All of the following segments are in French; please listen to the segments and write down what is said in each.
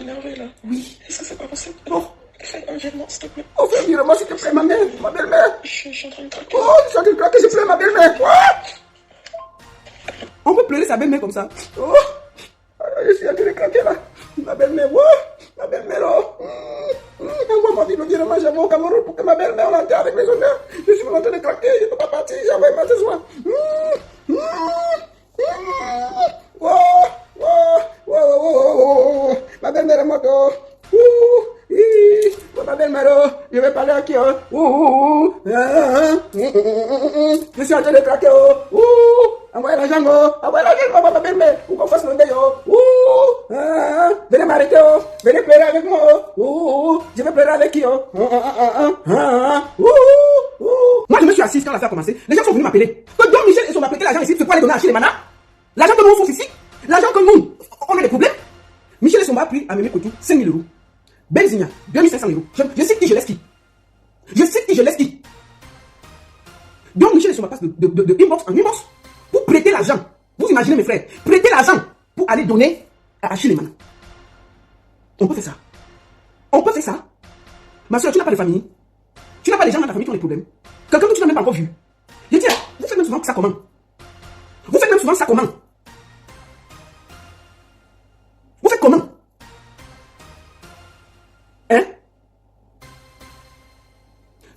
énervé là. Oui. Est-ce que c'est pas possible? Oh. Fais un virement, s'il te plaît. Oh, fais un virement, s'il te plaît, ma mère, ma belle-mère. Je suis en train de craquer. Oh, je suis en train de craquer, je pleure, ma belle-mère. On peut pleurer sa belle-mère comme ça. Oh, je suis en train de craquer là. Ma belle-mère, oh, ma belle-mère, oh. Envoie-moi vivre le virement, j'avais au Cameroun pour que ma belle-mère l'enterre avec les honneurs. Je suis en train de craquer, je ne peux pas partir, j'avais mal ce soir. Ma belle-mère est morte. Ma belle-mère, je vais parler à qui? Je suis en train de craquer. Envoyez l'argent, ma belle-mère, pour qu'on fasse le deuil. Venez m'arrêter, venez pleurer avec moi. Je vais pleurer avec qui? Moi, je me suis assise quand l'affaire a commencé. Les gens sont venus m'appeler. Que Don Michel et son prêté l'argent ici, c'est pour aller donner à Achille et Mana. L'argent que nous on ici, l'argent que nous, on a des problèmes. Michel et Somba a pris à Mémé Kotou 5 000 euros. Benzigna, 2500 euros. Je cite qui, je laisse qui. Je cite qui, je laisse qui. Donc Michel et Somba passent de inbox en inbox pour prêter l'argent. Vous imaginez mes frères, prêter l'argent pour aller donner à Achille et Mana. On peut faire ça. On peut faire ça. Ma soeur, tu n'as pas de famille. Tu n'as pas les gens dans ta famille qui ont des problèmes. Quelqu'un que tu n'as même pas encore vu. Je dis, vous faites même souvent ça comment? Vous faites même souvent ça comment? Vous faites comment? Hein?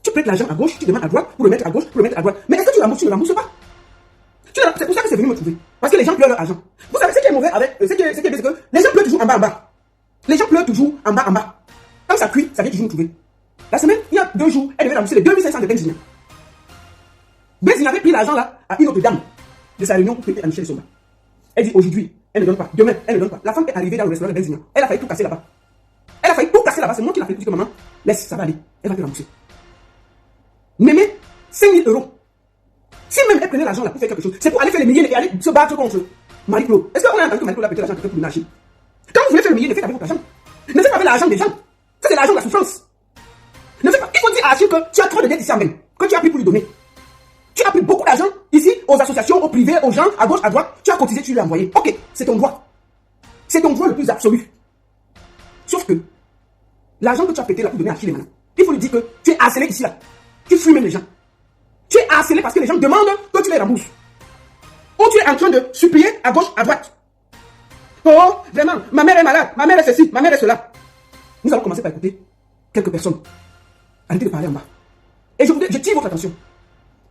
Tu prêtes l'argent à gauche, tu demandes à droite, pour le mettre à gauche, pour le mettre à droite. Mais est-ce que tu ne rembourses pas? C'est pour ça que c'est venu me trouver. Parce que les gens pleurent leur argent. Vous savez, ce qui est mauvais avec, ce qui est bien, c'est que les gens pleurent toujours en bas, en bas. Les gens pleurent toujours en bas, en bas. Quand ça cuit, ça vient toujours me trouver. La semaine, il y a 2 jours, elle devait rembourser les 2500 de Benzigna. Benzigna avait pris l'argent là à une autre dame de sa réunion pour prêter à Michel Somba. Elle dit aujourd'hui, elle ne donne pas. Demain, elle ne donne pas. La femme est arrivée dans le restaurant de Benzigna. Elle a failli tout casser là-bas. Elle a failli tout casser là-bas. C'est moi qui l'a fait. Je dis que maman, laisse, ça va aller. Elle va te rembourser. Mémé, 5 000 euros. Si même elle prenait l'argent là pour faire quelque chose, c'est pour aller faire les milliers et aller se battre contre Marie-Claude. Est-ce qu'on a entendu que Marie-Claude a prêté l'argent pour marcher? Quand vous voulez faire le millier, ne faites avec votre argent. Ne faites pas avec l'argent des gens. Ça, c'est l'argent de la souffrance. Ne faites pas. Il faut dire à Achille que tu as trop de dettes ici en même. Que tu as pris pour lui donner. Tu as pris beaucoup d'argent ici aux associations, aux privés, aux gens, à gauche, à droite. Tu as cotisé, tu lui as envoyé. Ok, c'est ton droit. C'est ton droit le plus absolu. Sauf que l'argent que tu as prêté là pour donner à Achille, il faut lui dire que tu es harcelé ici là. Tu fuis même les gens. Tu es harcelé parce que les gens demandent que tu les rembourses. Ou tu es en train de supplier à gauche, à droite. Oh, vraiment, ma mère est malade, ma mère est ceci, ma mère est cela. Nous allons commencer par écouter quelques personnes. Arrêtez de parler en bas. Et je tire votre attention.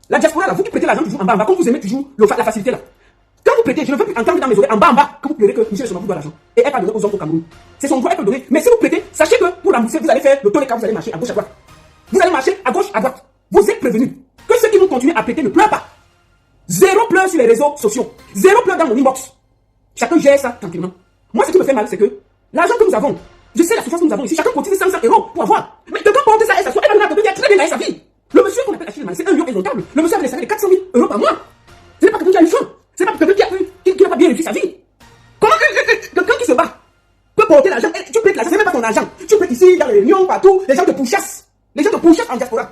La diaspora là, vous qui prêtez l'argent toujours en bas, comme vous aimez toujours la facilité là. Quand vous prêtez, je ne veux plus entendre dans mes oreilles en bas, que vous pleurez que Michel Somba vous doit l'argent. Et elle va donner aux hommes au Cameroun. C'est son droit, elle peut donner. Mais si vous prêtez, sachez que pour rembourser, vous allez faire le tour des cas, vous allez marcher à gauche, à droite. Vous allez marcher à gauche, à droite. Vous êtes prévenus que ceux qui vont continuer à prêter ne pleurent pas. 0 pleurs sur les réseaux sociaux. 0 pleurs dans mon inbox. Chacun gère ça tranquillement. Moi, ce qui me fait mal, c'est que l'argent que nous avons, je sais la souffrance que nous avons ici, chacun cotise 500 euros pour avoir. Mais quelqu'un porte ça et s'assoit, elle va donner à quelqu'un qui a très bien gagné sa vie. Le monsieur qu'on appelle Achille Mana, c'est un lion indomptable. Le monsieur avait les salaires de 400 000 euros par mois. Ce n'est pas quelqu'un qui a une faim. Ce n'est pas quelqu'un qui n'a pas bien réussi sa vie. Comment quelqu'un qui se bat peut porter l'argent? Tu prêtes l'argent, c'est même pas ton argent. Tu prêtes ici, dans les réunions, partout, les gens te pourchassent. Les gens te pourchassent en diaspora.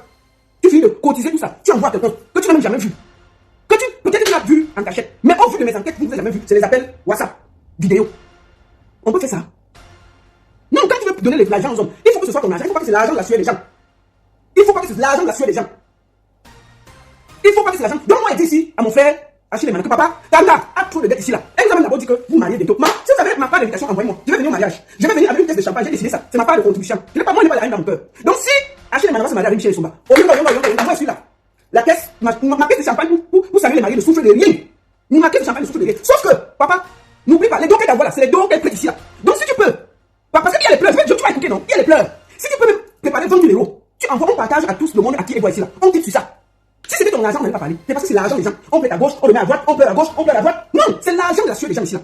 Tu finis de cotiser tout ça. Tu envoies quelqu'un que tu n'as même jamais vu. Peut-être que tu l'as vu en cachette. Mais au vu de mes enquêtes, vous ne l'avez jamais vu. C'est les appels WhatsApp, vidéo. On peut faire ça. Non, quand tu veux donner l'argent aux hommes, il faut que ce soit ton argent. Il ne faut pas que c'est l'argent de la sueur des gens. Il ne faut pas que c'est l'argent de la sueur des gens. Il ne faut pas que c'est l'argent. Donne-moi aider ici à mon frère Achille Mana que papa, Tanda a trop de dettes ici là. Elle nous a même d'abord dit que vous mariez bientôt. Si vous avez ma part d'invitation, envoyez-moi. Je vais venir au mariage. Je vais venir avec une caisse de champagne. J'ai décidé ça. C'est ma part de contribution. Je n'ai pas moi, je n'ai pas la haine dans mon cœur. Donc si Achille Mana va se marier avec Michel Somba, moi je suis là. La caisse, ma caisse de champagne pour saluer les mariés ne souffre de rien. Ma caisse de champagne ne souffre de rien. Sauf que, papa, n'oublie pas, les dons qu'elle envoie là, c'est les dons qu'elle prête ici là. Donc si tu peux, papa, parce qu'il y a les pleurs, tu vas écouter non, il y a les pleurs. Si tu peux même préparer 20 000 euros, tu envoies, on partage à tous le monde à qui elle voit ici là. On dit sur ça. Si c'était ton argent, on n'allait pas parler. C'est parce que c'est l'argent des gens. On prête à gauche, on le met à droite, on pleure à gauche, on pleure à droite. Non, c'est l'argent de la sueur des gens ici là.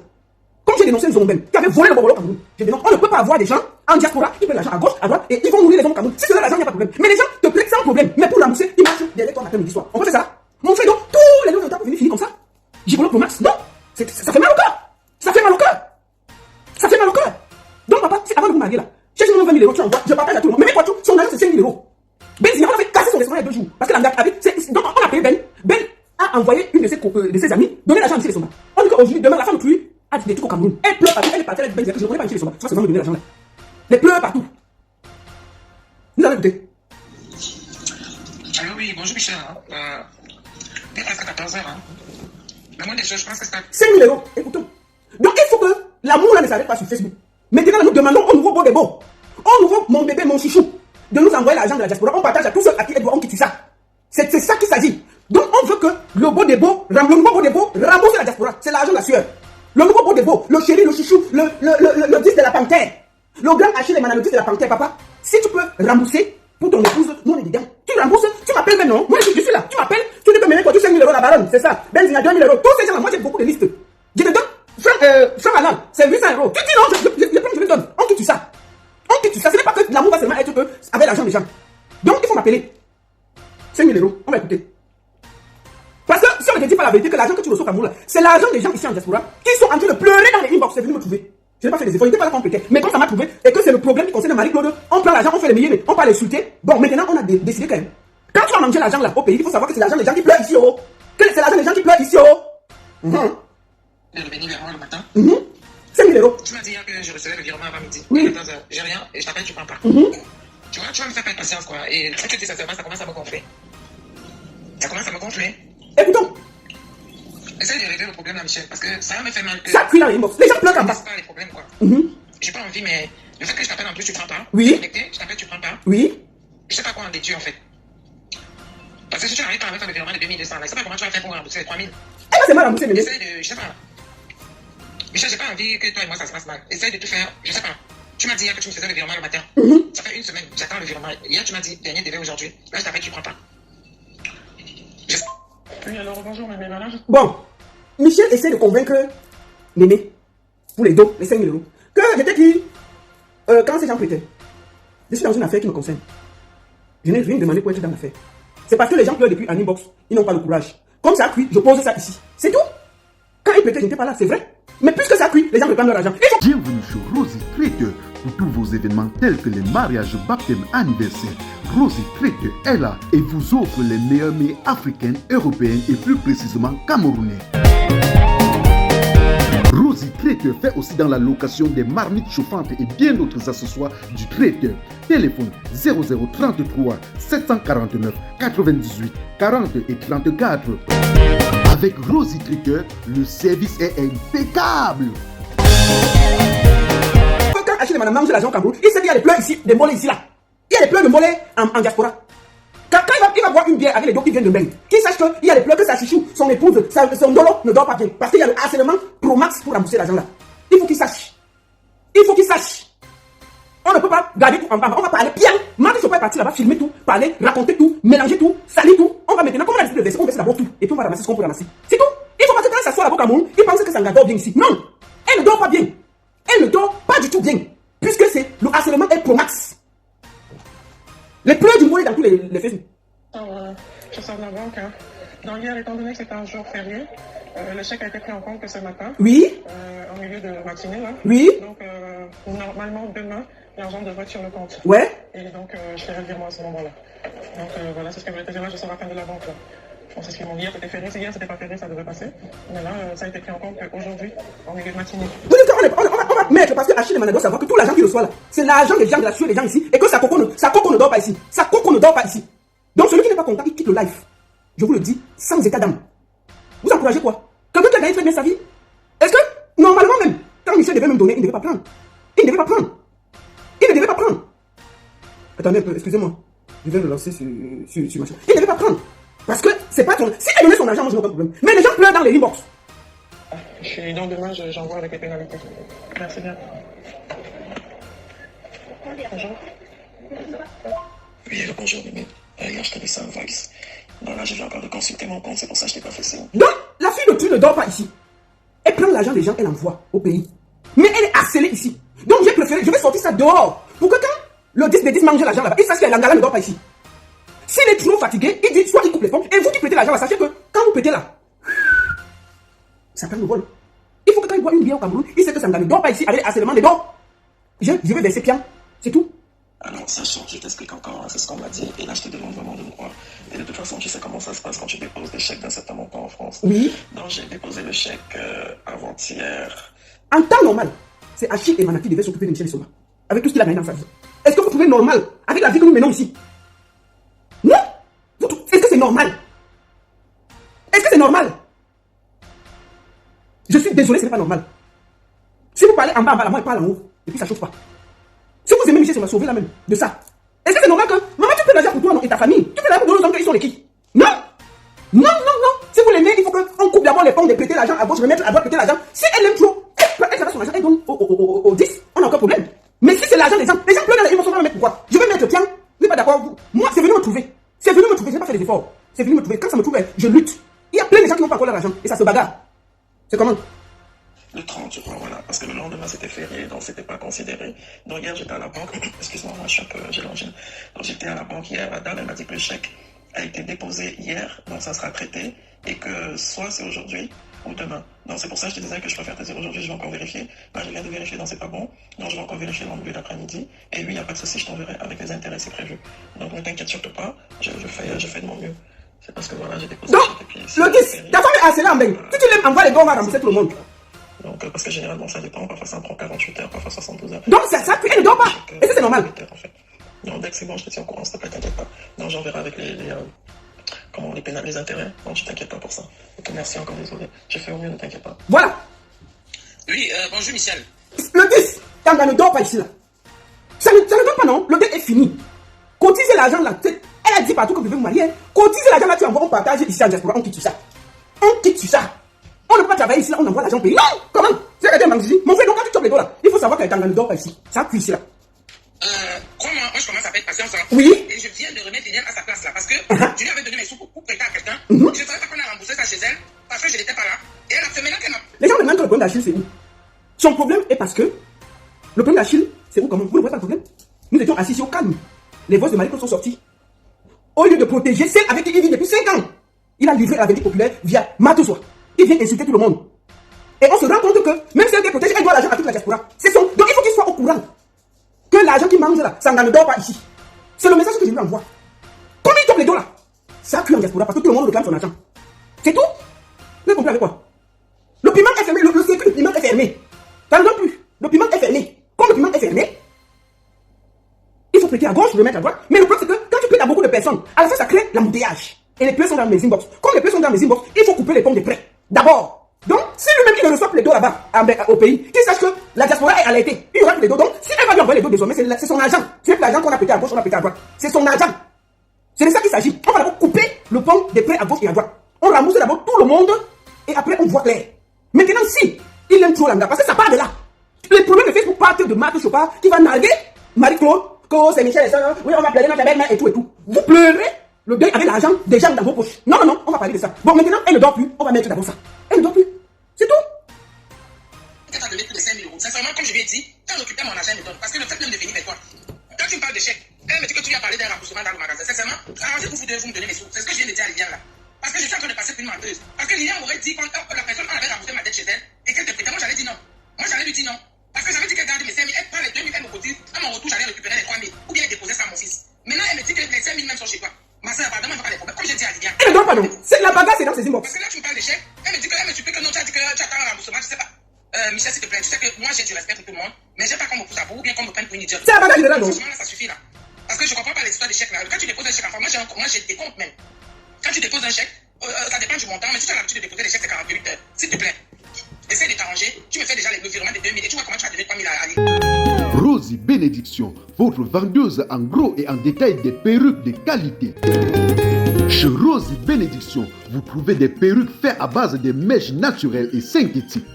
Comme j'ai dénoncé les hommes qui avaient volé le Bobolo Cameroun. J'ai dénoncé, on ne peut pas avoir des gens en diaspora qui prennent l'argent à gauche, à droite et ils vont nourrir les hommes au Cameroun. Si c'est l'argent, il n'y a pas de problème. Mais les gens te prêtent sans problème. Mais pour rembourser, ils marchent derrière toi matin, midi, soir. On peut faire ça. Mon frère, donc, tous les noms de temps pour venir finir comme ça. Gigolo Pro Max. Non, ça fait mal au cœur. Ça fait mal au cœur. Ça fait mal au cœur. Donc, papa, avant de vous marier là, j'ai juste 20 000 euros, tu envoies, je partage à tout le monde. Mais mets quoi, son argent, c'est 5 000 euros. Benzigna, on a fait casser son restaurant il y a 2 jours. Parce que donc, on a payé Ben. Ben a envoyé une de ses amis, donner l'argent à Michel Somba. On dit qu'aujourd'hui, demain, la femme de pluie a des trucs au Cameroun. Elle pleure parce qu'elle est partie avec Benzigna, que je ne connais pas Michel Somba. Ça, c'est vraiment me donner l'argent là. Les pleurs partout. Vous avez écouté? Allô, oui, bonjour Michel. Il est presque 14h. Mais moi, déjà, je pense que c'est 5 000 euros, écoutons. Donc il faut que l'amour là ne s'arrête pas sur Facebook. Maintenant, nous demandons au nouveau beau des beaux, au nouveau mon bébé, mon chouchou, de nous envoyer l'argent de la diaspora. On partage à tous ceux à qui on quitte ça. C'est ça qu'il s'agit. Donc on veut que le beau des beaux, le nouveau beau des beaux, rembourse la diaspora. C'est l'argent de la sueur. Le nouveau beau des beaux, le chéri, le chouchou, le disque de la panthère. Le grand Achille Emmanuel, le disque de la panthère, papa. Si tu peux rembourser pour ton épouse, nous on est dedans. Tu rembourses, tu m'appelles maintenant. Moi je suis là. Tu m'appelles, tu dis que maintenant quand tu 5 000 euros la baronne, c'est ça. Benzina 2 000 euros. Tous ces gens-là, moi j'ai beaucoup de listes. Je te donne. Franck Alain, c'est 800 euros. Tu dis non, je te donne. On quitte ça. On quitte ça. Ce n'est pas que l'amour va seulement être que avec l'argent des gens. Donc il faut m'appeler. 5 000 euros. On va écouter. Parce que si on ne te dit pas la vérité, que l'argent que tu reçois au Cameroun, c'est l'argent des gens ici en diaspora qui sont en train de pleurer dans les inbox. C'est venu me trouver. Je n'ai pas fait des efforts, il n'était pas là compliqué. Mais quand ça m'a trouvé, et que c'est le problème qui concerne Marie-Claude, on prend l'argent, on fait les milliers, on va l'insulter. Bon, maintenant on a décidé quand même. Quand tu vas manger l'argent là au pays, il faut savoir que c'est l'argent des gens qui pleurent ici, oh. Que c'est l'argent des gens qui pleurent ici, oh. le béni vers moi le matin. 5 000 euros. Tu m'as dit hier que je recevais le virement avant midi. Oui. 14h. J'ai rien et je t'appelle, tu prends pas. Tu vois, tu vas me faire perdre patience, quoi. Et ce que tu dis sincèrement, ça commence à me gonfler. Ça commence à me gonfler. Écoutons. Essaye de régler le problème là, Michel, parce que ça me fait mal. Ça cuit dans les inbox. Les gens pleurent en bas. C'est pas les problèmes, quoi. J'ai pas envie, mais le fait que je t'appelle en plus, tu prends pas. Oui. Je t'appelle, tu prends pas. Oui. Je sais pas quoi en déduire, en fait. Parce que si tu n'arrives pas à me faire le virement de 2200, là, je sais pas comment tu vas faire pour rembourser les 3000. Eh ben c'est mal remboursé, mais. Essaye de. Je sais pas. Michel, j'ai pas envie que toi et moi ça se passe mal. Essaye de tout faire. Je sais pas. Tu m'as dit hier que tu me faisais le virement le matin. Ça fait une semaine. J'attends le virement. Hier, tu m'as dit, dernier délai aujourd'hui. Là, je t'appelle, tu prends pas. Oui, alors bonjour, mais voilà. Bon. Michel essaie de convaincre Néné pour les dos, les 5 000 euros. Que j'étais qui quand ces gens prêtaient. Je suis dans une affaire qui me concerne. Je n'ai rien demandé pour être dans l'affaire. C'est parce que les gens pleurent depuis un inbox. Ils n'ont pas le courage. Comme ça a cuit, je pose ça ici. C'est tout. Quand ils prêtaient, je n'étais pas là, c'est vrai. Mais puisque ça cuit, les gens réclament leur argent. Bienvenue sur Rosy Trader pour tous vos événements tels que les mariages, baptêmes, anniversaires. Rosy Trader est là et vous offre les meilleurs mets africains, européens et plus précisément camerounais. Rosy Trader fait aussi dans la location des marmites chauffantes et bien d'autres accessoires du traiteur. Téléphone 0033 749 98 40 et 34. Avec Rosy Trader, le service est impeccable. Quand Achille Emmanuel mange l'argent au Cameroun, il sait qu'il y a des pleurs ici, des mollets ici là. Il y a des pleurs de mollets en diaspora. Quand il va boire une bière avec les dos qui viennent de Beng, qu'il sache qu'il y a des pleurs que sa chichou, son épouse, son dolo ne dort pas bien. Parce qu'il y a le harcèlement pro max pour rembourser l'argent là. Il faut qu'il sache. Il faut qu'il sache. On ne peut pas garder tout en bas. On va parler bien. Mardi, je peux partir là-bas, filmer tout, parler, raconter tout, mélanger tout, salir tout. On va maintenant, comme on a décidé de verser, on verse d'abord tout. Et puis on va ramasser ce qu'on peut ramasser. C'est tout. Il faut pas que quand ça soit là-bas au Cameroun, il pense que ça dort bien ici. Non. Elle ne dort pas bien. Elle ne dort pas du tout bien. Puisque c'est le harcèlement est pro max. Les pleurs du mollet dans tous les Facebook. Je sors de la banque. Donc hier, étant donné que c'était un jour férié, le chèque a été pris en compte que ce matin. Oui. En milieu de matinée, là. Oui. Donc, normalement, demain, l'argent devrait être sur le compte. Ouais. Et donc, je ferai le virement à ce moment-là. Donc, voilà, c'est ce que je voulais te dire. Là, je sors à la fin de la banque, là. Bon, c'est ce qu'ils m'ont dit. Hier, c'était férié. Si hier, c'était pas férié, ça devait passer. Mais là, ça a été pris en compte qu'aujourd'hui, en milieu de matinée. On va mettre, parce que Achille Emmanuel doit savoir que tout l'argent qu'il reçoit là, c'est l'argent des gens, de la sueur des gens ici, et que sa coco ne dort pas ici. Sa coco ne dort pas ici. Donc celui qui n'est pas content, il quitte le live. Je vous le dis, sans état d'âme. Vous encouragez quoi? Quelqu'un qui a gagné très bien sa vie? Est-ce que, normalement même, quand Michel devait même donner, il ne devait pas prendre. Il ne devait pas prendre. Il ne devait pas prendre. Attendez un peu, excusez-moi. Je viens de lancer sur machin. Il ne devait pas prendre. Parce que c'est pas ton. Si elle donnait son argent, moi je n'ai aucun problème. Mais les gens pleurent dans les inbox. Donc demain, j'envoie avec les pénalités. Merci bien. Bonjour. Oui, bonjour, bébé. Hier, je t'ai laissé un voice. Donc là, je viens encore de consulter mon compte, c'est pour ça que je t'ai pas fait signe. Donc, la fille de tu ne dort pas ici. Elle prend l'argent des gens, elle envoie au pays. Mais elle est harcelée ici. Donc j'ai préféré, je vais sortir ça dehors. Pour que quand le 10 des 10 mange l'argent là-bas, il sache que l'angala ne dort pas ici. S'il est trop fatigué, il dit soit il coupe les pompes, et vous qui prêtez l'argent là, sachez que quand vous prêtez là, ça prend le vol. Il faut que quand il boit une bière au Cameroun, il sait que ça ne dort pas ici avec les harcèlements des dents. Je vais verser bien, c'est tout. Alors, sachant, je t'explique encore, c'est ce qu'on m'a dit, et là, je te demande vraiment de me croire. Et de toute façon, tu sais comment ça se passe quand tu déposes des chèques d'un certain montant en France. Oui. Donc, j'ai déposé le chèque avant-hier. En temps normal, c'est Achille Emmanuel qui devait s'occuper de Michel Soma. avec tout ce qu'il a gagné dans sa vie? Est-ce que vous trouvez normal avec la vie que nous menons ici? Non. Est-ce que c'est normal? Est-ce que c'est normal? Je suis désolé, ce n'est pas normal. Si vous parlez en bas, moi je parle en haut. Et puis ça ne chauffe pas. Si vous aimez Michel, ça va sauver là même. De ça. Est-ce que c'est normal que maman, tu peux l'argent pour toi non, et ta famille? Tu peux l'argent pour nos hommes, ils sont les qui? Non. Non, non, non. Si vous l'aimez, il faut qu'on coupe d'abord les pommes, de prêter l'argent à gauche, remettre à droite, prêter l'argent. Si elle aime trop, elle va son argent, elle donne au 10. On a encore problème. Mais si c'est l'argent des gens pleurent dans les émotions, on va mettre pourquoi? Je vais mettre tiens. Vous n'êtes pas d'accord? Moi, c'est venu me trouver. C'est venu me trouver. Je n'ai pas fait des efforts. C'est venu me trouver. Quand ça me trouve, je lutte. Il y a plein de gens qui n'ont pas encore leur argent. Et ça se bagarre. C'est comment? Le 30, je crois, voilà, parce que le lendemain c'était férié, donc c'était pas considéré. Donc hier j'étais à la banque, excuse-moi, moi je suis un peu, j'ai l'angine. Donc j'étais à la banque hier, la dame elle m'a dit que le chèque a été déposé hier, donc ça sera traité, et que soit c'est aujourd'hui ou demain. Donc c'est pour ça que je te disais que je préfère te dire aujourd'hui, je vais encore vérifier. Là je viens de vérifier, donc c'est pas bon. Donc je vais encore vérifier dans le début d'après-midi, et lui il n'y a pas de souci, je t'enverrai avec les intérêts, c'est prévu. Donc ne t'inquiète surtout pas, je fais de mon mieux. C'est parce que voilà, j'ai déposé Donc, le chèque et puis, le 10, ta femme est assez là, mec. Si tu l'aimes, envoie les dons, on va rembourser tout le monde. Donc, parce que généralement ça dépend, parfois ça prend 48 heures, parfois 72 heures. Donc, ça, elle ne dort pas. Est-ce que c'est normal? En fait. Non, dès que c'est bon, je te tiens au courant, s'il te plaît, t'inquiète pas. Non, j'enverrai avec les intérêts. Donc, tu t'inquiètes pas pour ça. Ok, merci encore, désolé. J'ai fait au mieux, ne t'inquiète pas. Voilà. Oui, bonjour Michel. Le 10, Tanga ne dort pas ici, là. Ça ne dort pas, non? Le dette est fini. Cotisez l'argent, là. Elle a dit partout que vous devez vous marier. Cotisez l'argent, là, tu envoies, on partage ici en diaspora, on quitte sur ça. On quitte sur ça. On ne peut pas travailler ici, là, on envoie l'argent pays. Non! Comment? C'est quelqu'un m'a dit, mon frère, donc quand tu chopes les dos là, il faut savoir que Tanga ne dort pas ici. Ça cuit ici là. Crois-moi, moi je commence à perdre patience. Hein. Oui. Et je viens de remettre Liliane à sa place là. Parce que je lui avais donné mes sous pour prêter à quelqu'un. Je ne savais pas qu'on a remboursé ça chez elle. Parce que je n'étais pas là. Et elle a fait maintenant qu'elle m'a. Les gens me demandent que le problème d'Achille, c'est où? Son problème est parce que le problème d'Achille, c'est où comment? Vous ne voyez pas le problème? Nous étions assis au calme. Les voix de Marie-Claude sont sorties. Au lieu de protéger celle avec qui il vit depuis 5 ans, il a livré la vérité populaire via Matoswa. Il vient insulter tout le monde. Et on se rend compte que même si elle est protégée, elle doit l'argent à toute la diaspora. Donc il faut qu'il soit au courant que l'argent qu'il mange là, ça ne dort pas ici. C'est le message que je lui envoie. Comme il toque les dos là, ça cuit en diaspora parce que tout le monde réclame son argent. C'est tout? Vous avez compris avec quoi? Le piment est fermé, le circuit du piment est fermé. Ça ne donne plus. Le piment est fermé. Comme le piment est fermé, il faut prêter à gauche, remettre à droite. Mais le problème c'est que quand tu prêtes à beaucoup de personnes, à la fin ça crée l'embouteillage. Et les prêts sont dans mes inbox. Comme les prêts sont dans mes inbox, il faut couper les pommes de prêts. D'abord. Donc, si lui-même il ne reçoit plus les dos là-bas, au pays, qu'il sache que la diaspora est alertée. Il y aura plus les dos. Donc, si elle va lui envoyer les dos désormais, c'est son argent. C'est l'argent qu'on a prêté à gauche, on a prêté à droite. C'est son argent. C'est de ça qu'il s'agit. On va d'abord couper le pont des prêts à gauche et à droite. On rembourse d'abord tout le monde et après on voit clair. Maintenant, si il aime trop l'anga, parce que ça part de là. Les problèmes de Facebook partent de Marc Chopard qui va narguer Marie-Claude, que c'est Michel et ça. Oui, on va pleurer notre belle-mère et tout et tout. Vous pleurez le deuil avec l'argent des gens dans vos poches. Non, non, non, on va parler de ça. Bon, maintenant, elle ne dort plus. On va mettre d'abord ça. Elle ne dort plus. C'est tout. Quand tu as donné plus de 5 000 euros, sincèrement, comme je lui ai dit, quand j'occupais mon argent, elle me donne. Parce que le fait même de venir vers toi, quand tu me parles de chèque, elle me dit que tu lui as parlé d'un remboursement dans le magasin. Sincèrement, arrangez-vous, vous me donnez mes sous. C'est ce que je viens de dire à Liliane là. Parce que je suis en train de passer pour une menteuse. Parce que Liliane m'aurait dit, quand la personne avait remboursé ma dette chez elle, et qu'elle te prêtait, moi j'allais dire non. Moi j'allais lui dire non. Parce que j'avais dit qu'elle garde mes 5 000, elle prend les 2 000, elle me cotise. À mon retour, j'allais récupérer les 3 000. Ou bien déposer ça à mon fils. Maintenant, elle me dit que les 5 000 même sont chez toi. Ma soeur, pardon, moi, je pas les problèmes. Comme j'ai dit à Liliane. Elle ne dort pas, non. C'est la bagarre, c'est dans ses inbox. Parce que là, tu me parles de chèque. Elle me dit que, elle me supplie que non, tu as dit que tu attends un remboursement, je sais pas. Michel, s'il te plaît, tu sais que moi, j'ai du respect pour tout le monde, mais j'ai pas qu'on me pousse à bout ou bien qu'on me prenne pour une idiote. C'est la bagarre générale, non. Franchement, là, ça suffit, là. Parce que je comprends pas l'histoire des chèques, là. Quand tu déposes un chèque, enfin, moi, j'ai des comptes même. Quand tu déposes un chèque, ça dépend du montant, mais si tu as l'habitude de déposer les chèques, c'est 48 heures. S'il te plaît, essaye de t'arranger. Tu me fais déjà le virement de 2 000 et tu vois comment tu vas donner 3 000 à Ali. Rosie Bénédiction, votre vendeuse en gros et en détail des perruques de qualité. Chez Rosie Bénédiction, vous trouvez des perruques faites à base de mèches naturelles et synthétiques.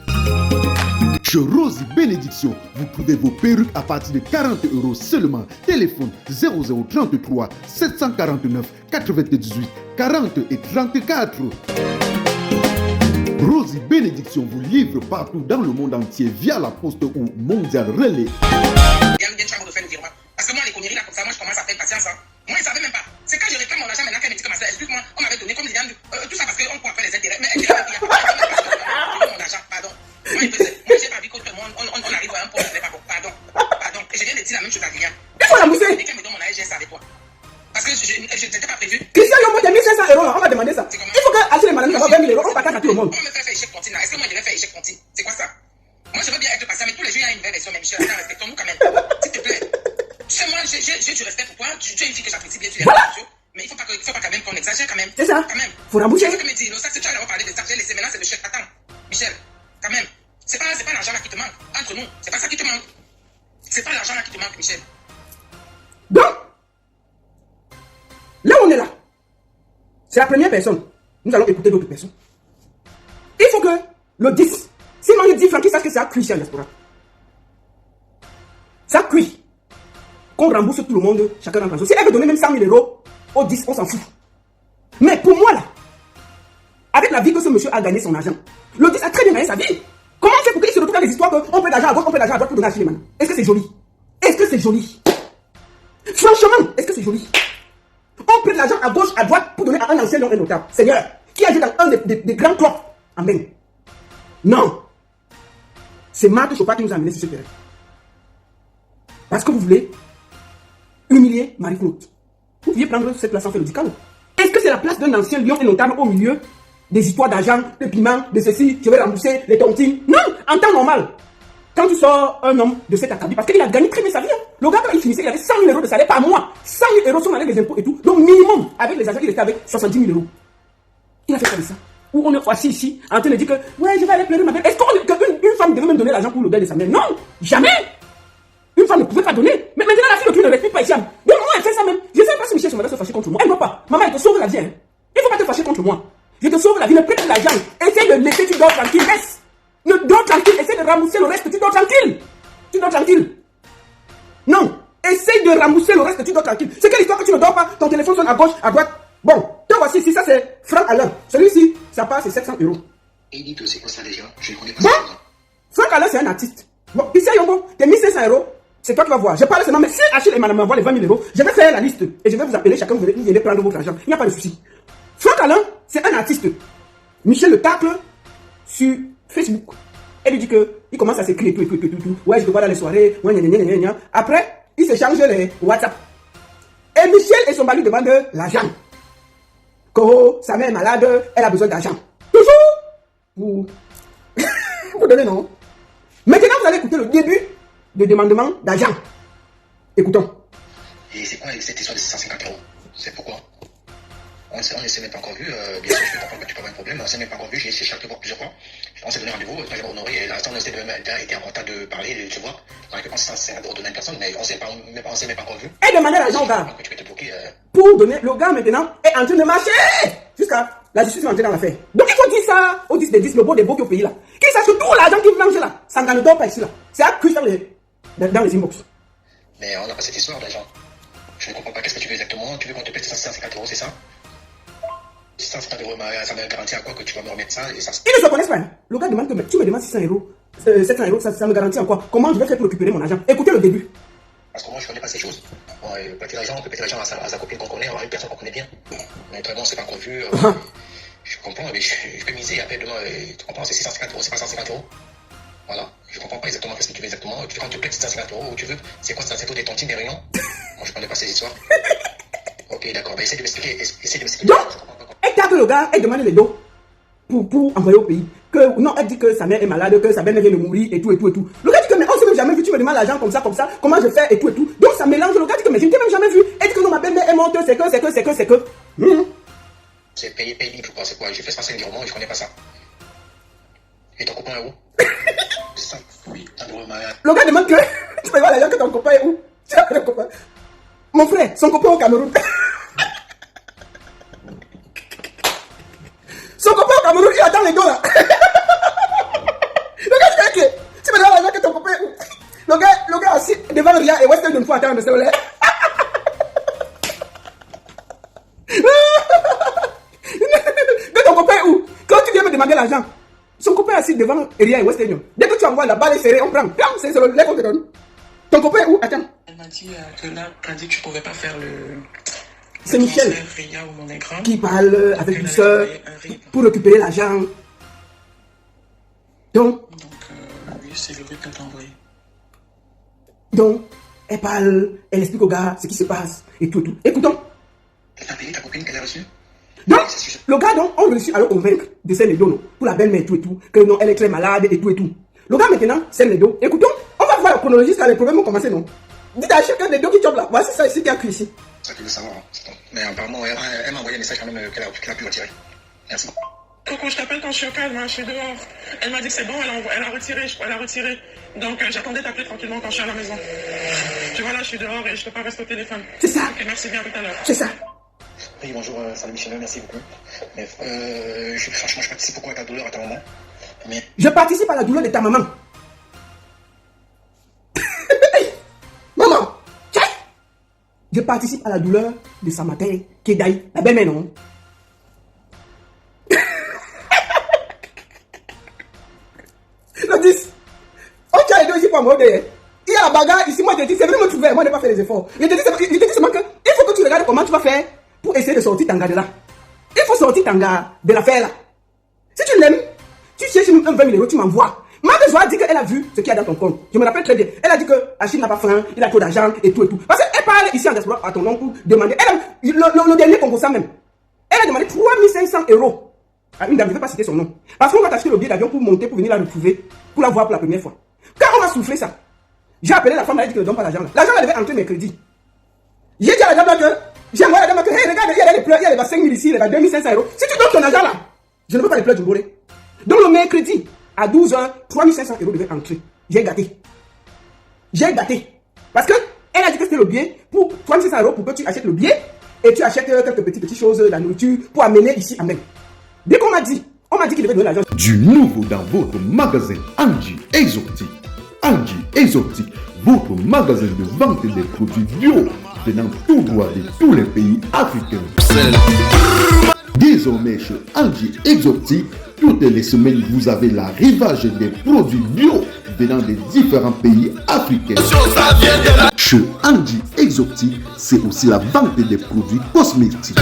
Chez Rosie Bénédiction, vous trouvez vos perruques à partir de 40 € seulement. Téléphone 0033 749 98 40 et 34. Rosie Bénédiction vous livre partout dans le monde entier via la poste ou Mondial Relais. Bien, tu vas me refaire le virement. Parce que moi, les conneries là comme ça, moi, je commence à faire patience. Hein. Moi, ils ne savaient même pas. C'est quand je réclame mon argent maintenant qu'elle me dit que ma soeur, excuse-moi, on m'avait donné comme Liliane, tout ça parce qu'on pourra faire les intérêts. Mais elle dit, il y a pas mon argent, pardon. Moi, j'ai pas vu que on arrive à un point où c'est pas bon. Pardon. Et je viens de dire la même chose à Liliane. Il faut la mousser. Et qu'elle me donne mon AGS avec toi. Parce que je n'étais pas prévu. Christian Yombo, il y a 1500 €, on va demander ça. Il faut que Achille et Madame avoir 20 000 €, on partage à tout le monde. On me fait faire échec continue. Est-ce que moi, je vais faire échec continue? C'est quoi ça? Moi, Moi, je veux bien être patient, mais tous les jours, il y a une vraie version, mais Michel, respectons-nous quand même. S'il te plaît. Tu sais, moi, j'ai du respect pour toi. Tu es une fille que j'apprécie bien, tu es Voilà. mais il faut pas quand même qu'on exagère quand même. C'est ça. Quand même. Faut rembourser. C'est ce que me dit. Si tu as parlé de ça, j'ai laissé maintenant, c'est le chef. Attends, Michel, quand même. C'est pas l'argent là qui te manque. Entre nous, c'est pas ça qui te manque. C'est pas l'argent là qui te manque, Michel. Donc, là où on est là, c'est la première personne. Nous allons écouter d'autres personnes. Il faut que le 10, si on lui dit Francky, sache que ça cuit chez la diaspora. Ça cuit. Qu'on rembourse tout le monde, chacun dans son. Si elle veut donner même 100 000 euros au 10, on s'en fout. Mais pour moi là, avec la vie que ce monsieur a gagné son argent, le 10 a très bien gagné sa vie. Comment on fait pour qu'il se retrouve dans des histoires qu'on peut d'argent à gauche, on peut d'argent à droite pour donner à Chileman? Est-ce que c'est joli? Est-ce que c'est joli? Franchement, est-ce que c'est joli? On prend de l'argent à gauche, à droite pour donner à un ancien lion et notable. Seigneur, qui a joué dans un des grands clubs. Amen. Non. C'est Marthe Chopin qui nous a amenés sur ce terrain. Parce que vous voulez humilier Marie-Claude. Vous pouviez prendre cette place en fait le dical. Est-ce que c'est la place d'un ancien lion et notable au milieu des histoires d'argent, de piment, de ceci, je vais rembourser les tontines? Non, en temps normal. Quand tu sors un homme de cet acabit, parce qu'il a gagné très bien sa vie. Hein. Le gars, quand il finissait, il avait 100 000 euros de salaire par mois. 100 000 euros, si on enlève les impôts et tout. Donc, minimum, avec les agents, il était avec 70 000 euros. Il a fait comme ça. Ou on est assis ici, en train de dire que, ouais, je vais aller pleurer ma belle. Est-ce qu'une femme devait même donner l'argent pour le deuil de sa mère? Non, jamais. Une femme ne pouvait pas donner. Mais maintenant, la fille ne respecte pas ici. Donc, moi, elle fait ça même. Je ne sais pas si Michel se fâcher contre moi. Elle ne veut pas. Maman, elle te sauve la vie. Hein. Il ne faut pas te fâcher contre moi. Je te sauve la vie, ne prête l'argent. Essaye de laisser, tu dors tranquille. Laisse. Ne dors tranquille. Essaye de rembourser le reste, tu dors tranquille. Tu dors tranquille. Non. Essaye de rembourser le reste, tu dors tranquille. C'est quelle histoire que tu ne dors pas? Ton téléphone sonne à gauche, à droite. Bon, te voici ici, ça c'est Franck Alain. Celui-ci, ça passe, c'est 700 euros. Et il dit que c'est quoi ça déjà? Je ne connais pas Bon, ça. Franck Alain, c'est un artiste. Bon, ici, Yombo, tes 1500 euros, c'est toi qui vas voir. Je parle seulement, mais si Achille et madame m'envoient les 20 000 euros, je vais faire la liste et je vais vous appeler, chacun vous venez prendre votre argent. Il n'y a pas de souci. Franck Alain, c'est un artiste. Michel le tacle sur Facebook. Elle lui dit que il commence à s'écrire tout. Ouais, je te vois dans les soirées. Ouais, gna, gna. Après, il s'échange les WhatsApp. Et Michel et son mari demandent l'argent. Coro, sa mère est malade, elle a besoin d'argent. Toujours pour donner non. Maintenant, vous allez écouter le début de demandement d'argent. Écoutons. Et c'est quoi cette histoire de 650 euros? C'est pourquoi? On ne s'est même pas encore vu. Bien sûr, je ne peux pas comprendre que tu peux avoir un problème. On ne s'est même pas encore vu. J'ai essayé de chercher plusieurs fois. On s'est donné rendez-vous. Quand j'ai honoré, et l'instant, on était en retard de parler, tu vois. On a répondu 150 euros de même personne, mais on ne s'est même pas encore vu. Elle demandait l'argent au gars. Tu peux te bloquer. Pour donner, le gars maintenant est en train de marcher. Jusqu'à la justice est entrée dans l'affaire. Donc il faut dire ça au 10 des 10, le beau des beaux qui est au pays là. Qu'il sache que tout l'argent qu'il mange là, ça ne dort pas ici là. C'est à cuire dans les inbox. Mais on n'a pas cette histoire d'argent. Je ne comprends pas. Qu'est-ce que tu veux exactement? Tu veux qu'on te paie 650 euros, c'est ça? 650 euros, ça me garantit à quoi que tu vas me remettre ça et ça? Ils ne se connaissent pas. Hein. Le gars demande que tu me demandes 600 euros. 700 euros, ça me garantit en quoi? Comment je vais faire pour récupérer mon argent? Écoutez le début. Parce que moi, je ne connais pas ces choses. On peut prêter l'argent à sa copine qu'on connaît, à une personne qu'on connaît bien. Mais toi, on ne s'est pas encore vu. Je comprends, mais je peux miser après demain. Tu comprends, c'est 650 euros, c'est pas 150 euros. Voilà. Je comprends pas exactement ce que tu veux exactement. Tu veux qu'on te plaît 650 euros ou tu veux? C'est quoi ça? C'est pour des tontines, des réunions? Moi, je ne connais pas ces histoires. Ok, d'accord. Ben, essaye de m'expliquer. Donc, elle tape le gars, elle demande les dons pour envoyer au pays. Que, non, elle dit que sa mère est malade, que sa belle-mère vient de mourir et tout. Le gars dit que, mais on ne s'est même jamais vu, tu me demandes l'argent comme ça, comment je fais et tout. Donc, ça mélange. Le gars dit que, mais je ne t'ai même jamais vu. Elle dit que non, ma belle-mère est morte, c'est que. C'est payer libre, quoi. C'est quoi? Je fais ça, c'est un virement, je connais pas ça. Et ton copain est où? C'est ça? Oui, le gars demande que, tu peux voir l'argent que ton copain est où? Tu vois le copain? Mon frère, son copain au Cameroun. Son copain au Cameroun, il attend les dos là. Le gars dit que tu me donnes l'argent que ton copain est où? Le gars assis devant le rien et Western d'une fois attendre de se lever. Que ton copain est où? Quand tu viens me demander l'argent, son copain est assis devant Eria et West Union. Dès que tu envoies la balle est serrée, on prend. C'est le lait qu'on te donne. Ton copain est où? Attends. Elle m'a dit que là, elle a dit que tu ne pouvais pas faire le. C'est Michel Ria ou Monégram, qui parle avec douceur pour récupérer l'argent. Donc, oui, c'est le RIP qu'elle t'a envoyé. Donc, elle parle, elle explique au gars ce qui se passe et tout. Écoutons. Elle t'a payé ta copine qu'elle a reçue? Donc, le gars, donc, on réussit à le convaincre de ces dons pour la belle-mère et tout, que non, elle est très malade et tout. Le gars maintenant sème les dos. Écoutons, on va voir la chronologie quand les problèmes ont commencé, non? Dites à chacun des dos qui chopent là. Voici ça ici qui a cuit ici. Ça que je veux savoir. Hein. Mais apparemment, elle m'a envoyé un message quand même qu'elle a pu retirer. Merci. Coco, je t'appelle quand je suis au calme, hein, je suis dehors. Elle m'a dit que c'est bon, elle a retiré. Donc j'attendais t'appeler tranquillement quand je suis à la maison. Tu vois là, je suis dehors et je peux pas rester au téléphone. C'est ça. Ok, merci bien, à tout à l'heure. C'est ça. Oui, bonjour, salut Michel, merci beaucoup. Mais franchement, je participe beaucoup à ta douleur à ta maman. Mais... Je participe à la douleur de ta maman. Maman, tiens. Je participe à la douleur de sa mère, qui est d'ailleurs la belle-mère, non? Le 10. On tient les deux ici pour moi. Il y a la bagarre ici. Moi, je te dis, c'est venu me trouver. Moi, je n'ai pas fait les efforts. Je te dis seulement que il faut que tu regardes comment tu vas faire pour essayer de sortir Tanga de là. Il faut sortir Tanga de l'affaire là. Si tu l'aimes, tu cherches un 20 000 €, tu m'envoies. Ma besoin a dit qu'elle a vu ce qu'il y a dans ton compte. Je me rappelle très bien. Elle a dit que Achille n'a pas faim, il a trop d'argent et tout et tout. Parce qu'elle parle ici en diaspora à ton oncle pour demander. Le dernier Congo même. Elle a demandé 3 500 € à une dame, je ne vais pas citer son nom. Parce qu'on va t'acheter le billet d'avion pour monter, pour venir la retrouver, pour la voir pour la première fois. Quand on a soufflé ça, j'ai appelé la femme, elle a dit qu'elle ne donne pas l'argent. L'argent, elle devait entrer mercredi. J'ai dit à la dame là que, j'ai envoyé à la dame que, hey, regarde, il y a les pleurs, il y a les 5 000 ici, il y a 2 500 €. Si tu donnes ton argent là, je ne veux pas les pleurs du bolé. Donc le mercredi, à 12 h, 3 500 € devaient entrer. J'ai gâté. Parce que, elle a dit que c'était le billet pour 3 500 € pour que tu achètes le billet et tu achètes quelques petites choses, la nourriture, pour amener ici à même. Dès qu'on m'a dit qu'il devait donner l'argent. Du nouveau dans votre magasin Angie Exotique. Angie Exotique, votre magasin de vente des produits bio venant tout droit de tous les pays africains. Désormais chez Angie Exotique, toutes les semaines vous avez l'arrivage des produits bio venant des différents pays africains. Chez Angie Exotique, c'est aussi la vente des produits cosmétiques.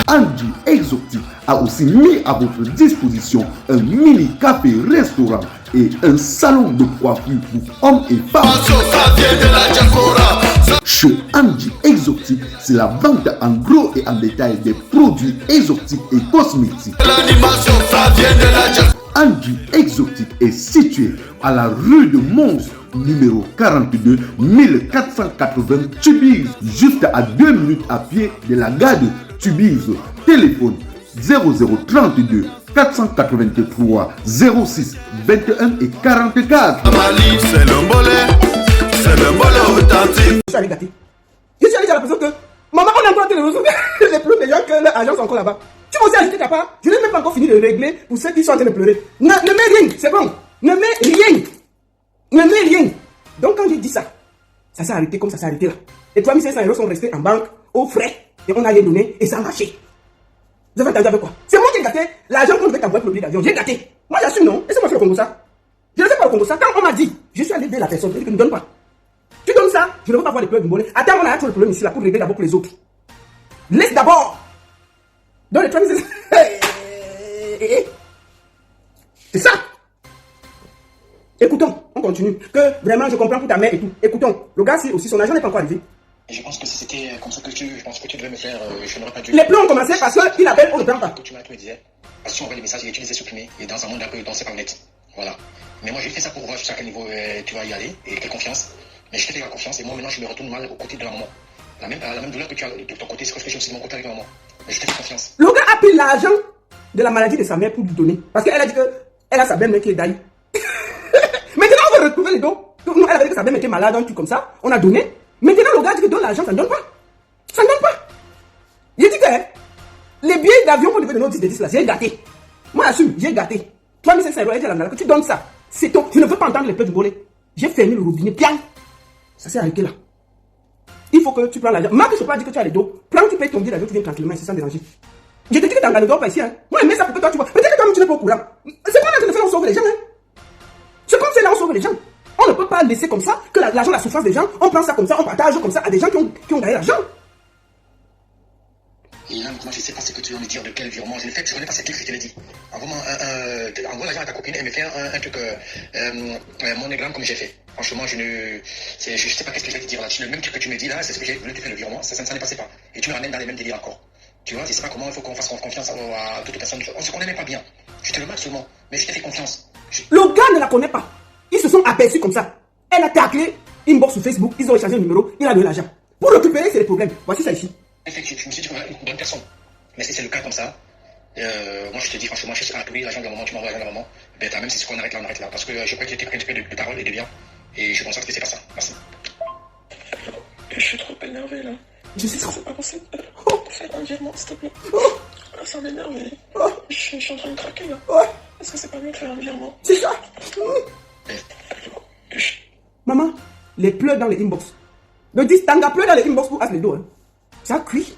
Angie Exotique a aussi mis à votre disposition un mini café-restaurant et un salon de coiffure pour hommes et femmes. Chez Angie Exotique, c'est la vente en gros et en détail des produits exotiques et cosmétiques. Angie Exotique est situé à la rue de Mons, numéro 42, 1480 Tubize, juste à 2 minutes à pied de la gare de Tubize. Téléphone 0032 483 06 21 et 44. C'est le bolé authentique. Je suis allé gâter. Je suis allé dire à la personne que maman, on a encore les pleurs des gens que l'agence est encore là-bas. Tu m'as aussi ajouté ta part. Je n'ai même pas encore fini de régler pour ceux qui sont en train de pleurer. Ne mets rien, c'est bon. Ne mets rien. Donc quand j'ai dit ça, ça s'est arrêté comme ça s'est arrêté là. Les 3 500 € sont restés en banque, aux frais, et on a les donné et ça a marché. Vous avez entendu avec quoi? C'est moi qui ai gâté l'argent qu'on devait t'envoyer pour le billet d'avion. J'ai gâté. Moi j'assume, non? Et c'est moi qui fais le Congo ça. Je ne sais pas le Congo ça. Quand on m'a dit, je suis allé aider la personne, je dis que ne donne pas. Tu donnes ça, je ne veux pas voir les pleurs du mollet. Attends, on a toujours le problème ici là pour régler d'abord pour les autres. Laisse d'abord. Dans les 3 500. C'est ça. Écoutons, on continue. Que vraiment je comprends pour ta mère et tout. Écoutons, le gars, si aussi son argent n'est pas encore arrivé. Et je pense que si c'était comme ça que je pense que tu devais me faire, je n'aurais pas dû. Les plans ont commencé parce qu'il appelle, on ne prend pas. Que tu m'as tout disais. Parce que tu envoies les messages et tu les as supprimés. Et dans un monde un peu dansé par net. Voilà. Mais moi j'ai fait ça pour voir jusqu'à quel niveau tu vas y aller et quelle confiance. Mais je t'ai fait la confiance et moi maintenant je me retourne mal aux côtés de la maman. La même douleur que tu as de ton côté, c'est ce que j'ai aussi de mon côté avec ma maman. Mais je t'ai fait confiance. Le gars a pris l'argent de la maladie de sa mère pour lui donner. Parce qu'elle a dit qu'elle a sa belle-mère qui est d'ailleurs. Maintenant on va retrouver les dons. Donc, nous, elle avait dit que sa belle-mère était malade, un truc comme ça. On a donné. Maintenant le gars dit que donne l'argent, ça ne donne pas. Ça ne donne pas. J'ai dit que les billets d'avion qu'on devait donner au 10 là, j'ai gâté. Moi j'assume, j'ai gâté. 3 500 €, elle dit à la que tu donnes ça. C'est ton. Je ne veux pas entendre les pleurs du bolé. J'ai fermé le robinet, bien. Ça s'est arrêté là. Il faut que tu prends l'argent. Moi, je ne peux pas dire que tu as les dos. Prends, tu payes ton billet d'avion, tu viens tranquillement ici sans déranger. Je te dis que tu ne dors pas ici. Hein. Moi, je mets ça pour que toi tu vois. Peut-être que toi tu n'es pas au courant. C'est pas là que on sauve les gens. Hein. C'est comme c'est là on sauve les gens. On ne peut pas laisser comme ça que l'argent, la souffrance des gens, on prend ça comme ça, on partage comme ça à des gens qui ont gagné l'argent. Et là, maintenant, je ne sais pas ce que tu veux me dire, de quel virement je l'ai fait. Je ne connais pas cette livre, je te l'ai dit. Envoie l'argent à ta copine et me faire un truc, monogramme comme j'ai fait. Franchement, je ne sais pas qu'est-ce que je vais te dire là. Le même truc que tu me dis là, c'est ce que j'ai voulu te faire le virement. Ça n'est passé pas. Et tu me ramènes dans les mêmes délires encore. Tu vois, je ne sais pas comment il faut qu'on fasse confiance à toute personne. On ne se connaît même pas bien. Je te le marque seulement. Mais je t'ai fait confiance. Le gars ne la connaît pas. Ils se sont aperçus comme ça. Elle a taclé inbox sur Facebook. Ils ont échangé le numéro. Il a donné l'argent. Pour récupérer, c'est le problème. Voici ça ici. Effectivement, je me suis dit que une bonne personne. Mais si c'est le cas comme ça, moi je te dis franchement, je suis appelé l'argent d'un moment, tu m'envoies l'argent d'un moment. Ben, même si c'est qu'on arrête là, on arrête là. Parce que je crois qu'il était près de parole et de bien. Et je pense que c'est pas ça. Merci. Je suis trop énervée là. Je suis trop. C'est pas possible. Oh. Fais un virement, s'il te plaît. Oh. Ça m'énerve. Oh. Je suis en train de craquer là. Oh. Est-ce que c'est pas mieux de faire un virement? C'est ça. Maman, les pleurs dans les inbox. Le Tanga pleure dans les inbox pour asser les dos. Hein. Ça cuit.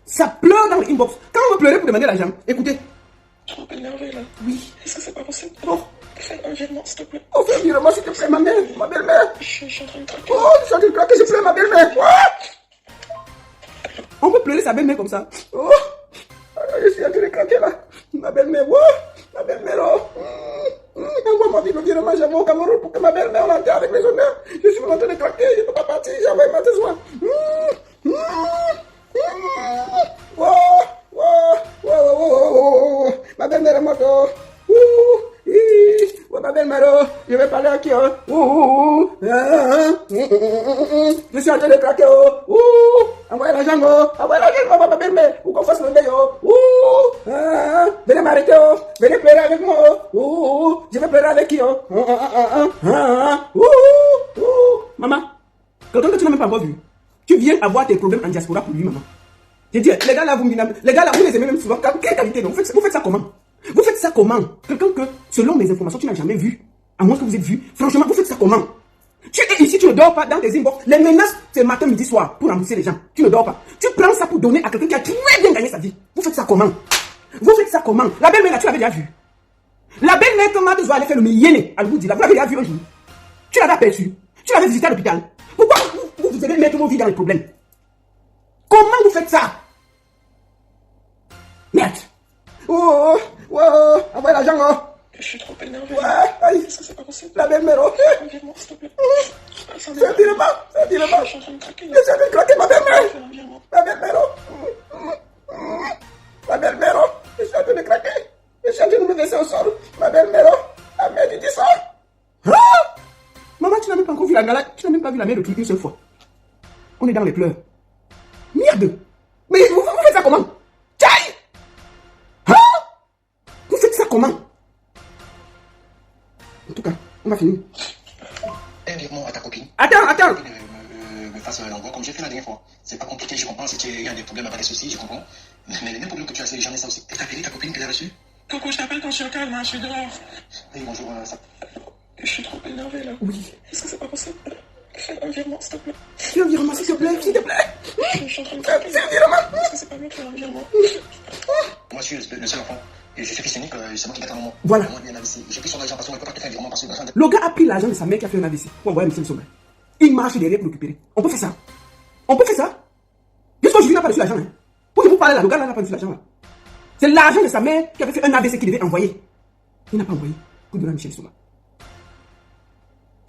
Ça pleure dans les inbox. Quand on veut pleurer pour demander l'argent, écoutez. Trop énervé là. Oui. Est-ce que c'est pas possible? Oh. Fais un virement, s'il te plaît. Oh, fais un virement, s'il te plaît, ma mère, ma belle-mère. Je suis en train de craquer. Oh, je suis en train de craquer, je pleure, ma belle-mère. Oh. On peut pleurer sa belle-mère comme ça. Oh. Je suis en train de craquer là. Ma belle-mère, oh. Ma belle-mère, oh. Envoie ma vie, le virement, j'avais au Cameroun pour que ma belle-mère l'enterre avec les honneurs. Je suis en train de craquer, je ne peux pas partir, j'envoie ma ce soir. Ma belle-mère est morte. Ma belle-mère, je vais parler à qui? Je suis en train de craquer. Envoyez l'argent, ma belle-mère, pour qu'on fasse le deuil. Venez m'arrêter, venez pleurer avec moi. Je vais pleurer avec qui? Maman, quelqu'un que tu n'as même pas encore vu, tu viens avoir tes problèmes en diaspora pour lui, maman. J'ai dit, les gars là, vous les aimez même souvent. Quelle qualité, non? Vous faites ça comment? Vous faites ça comment? Quelqu'un que, selon mes informations, tu n'as jamais vu, à moins que vous êtes vu. Franchement, vous faites ça comment? Tu es ici, tu ne dors pas dans tes inbox. Les menaces, c'est matin, midi, soir, pour rembourser les gens. Tu ne dors pas. Tu prends ça pour donner à quelqu'un qui a très bien gagné sa vie. Vous faites ça comment? Vous faites ça comment? La belle-mère là, tu l'avais déjà vue. La belle-mère que Matos va aller faire le Miyene à Louboudi, là, vous l'avez déjà vue un jour. Tu l'avais aperçu. Tu l'avais visité à l'hôpital. Pourquoi vous allez mettre vos vies dans les problèmes? Comment vous faites ça? Merde. Envoyez l'argent, oh. Je suis trop énervée. Aïe. Est-ce que c'est pas possible? La belle-mère, oh. Un virement, s'il te plaît. C'est un virement. Je suis en train de craquer là. Je suis en train de craquer, ma belle-mère. Fais un virement. Ma belle-mère, oh. Ma belle-mère, oh. Je suis en train de craquer. Je suis en train de me laisser au sol. Ma belle-mère, oh. La mère, tu dis ça. Maman, tu n'as même pas encore vu la galère. Tu n'as même pas vu la mère de Clip une seule fois. On est dans les pleurs. Merde. Mais vous faites ça comment? Tchaï. Vous faites ça comment? En tout cas, on va finir. Un virement à ta copine. Attends. Me fasse l'envoi comme j'ai fait la dernière fois. C'est pas compliqué, je comprends. Si il y a des problèmes avec des soucis, je comprends. Mais les mêmes problèmes que tu as, c'est jamais ça aussi. T'as appelé ta copine qu'elle a reçue? Coco, je t'appelle quand je suis au calme, hein, je suis dehors. Oui, bonjour, ça. Je suis trop énervée là. Oui. Est-ce que c'est pas possible? Fais un virement, s'il te plaît. Fais un virement, s'il te plaît, s'il te plaît. Je suis en train de craquer. Fais un virement. Est-ce que c'est pas mieux de faire un virement? Moi, je suis le seul enfant. Et je suis fils unique, c'est moi qui gâte un moment. Voilà. Moi, bien AVC. J'ai pris son argent parce qu'on ne peut pas te faire un virement parce que l'argent. Le gars a pris l'argent de sa mère qui a fait un AVC pour envoyer M. Sommet. Il marche derrière pour récupérer. On peut faire ça. On peut faire ça. Jusqu'aujourd'hui, il n'a pas reçu l'argent. Hein. Pour vous parler là, le gars n'a pas reçu l'argent là. C'est l'argent de sa mère qui avait fait un AVC qu'il devait envoyer. Il n'a pas envoyé. Coup de Michel Soma.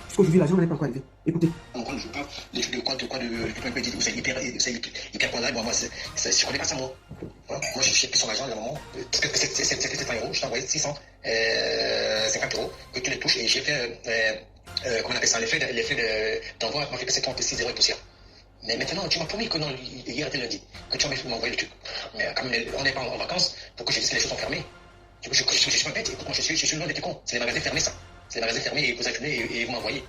Jusqu'aujourd'hui, l'argent n'est pas encore arrivé. Écoutez. On ne joue pas les trucs de quoi c'est hyper quoi là. Moi, je connais pas ça, moi. Moi, j'ai pris son argent à un moment. C'était 1 euro, je t'ai envoyé 650 € que tu les touches et j'ai fait, comment on appelle ça, l'effet d'envoi m'a fait passer 36 € et poussière. Mais maintenant, tu m'as promis que non, hier était lundi, que tu m'as envoyé le truc. Mais comme on n'est pas en vacances, pour que je dise que les choses sont fermées. Je suis pas bête, écoute, moi, je suis loin d'être con. C'est les magasins fermés, ça. C'est les magasins fermés et vous allez et vous m'envoyez.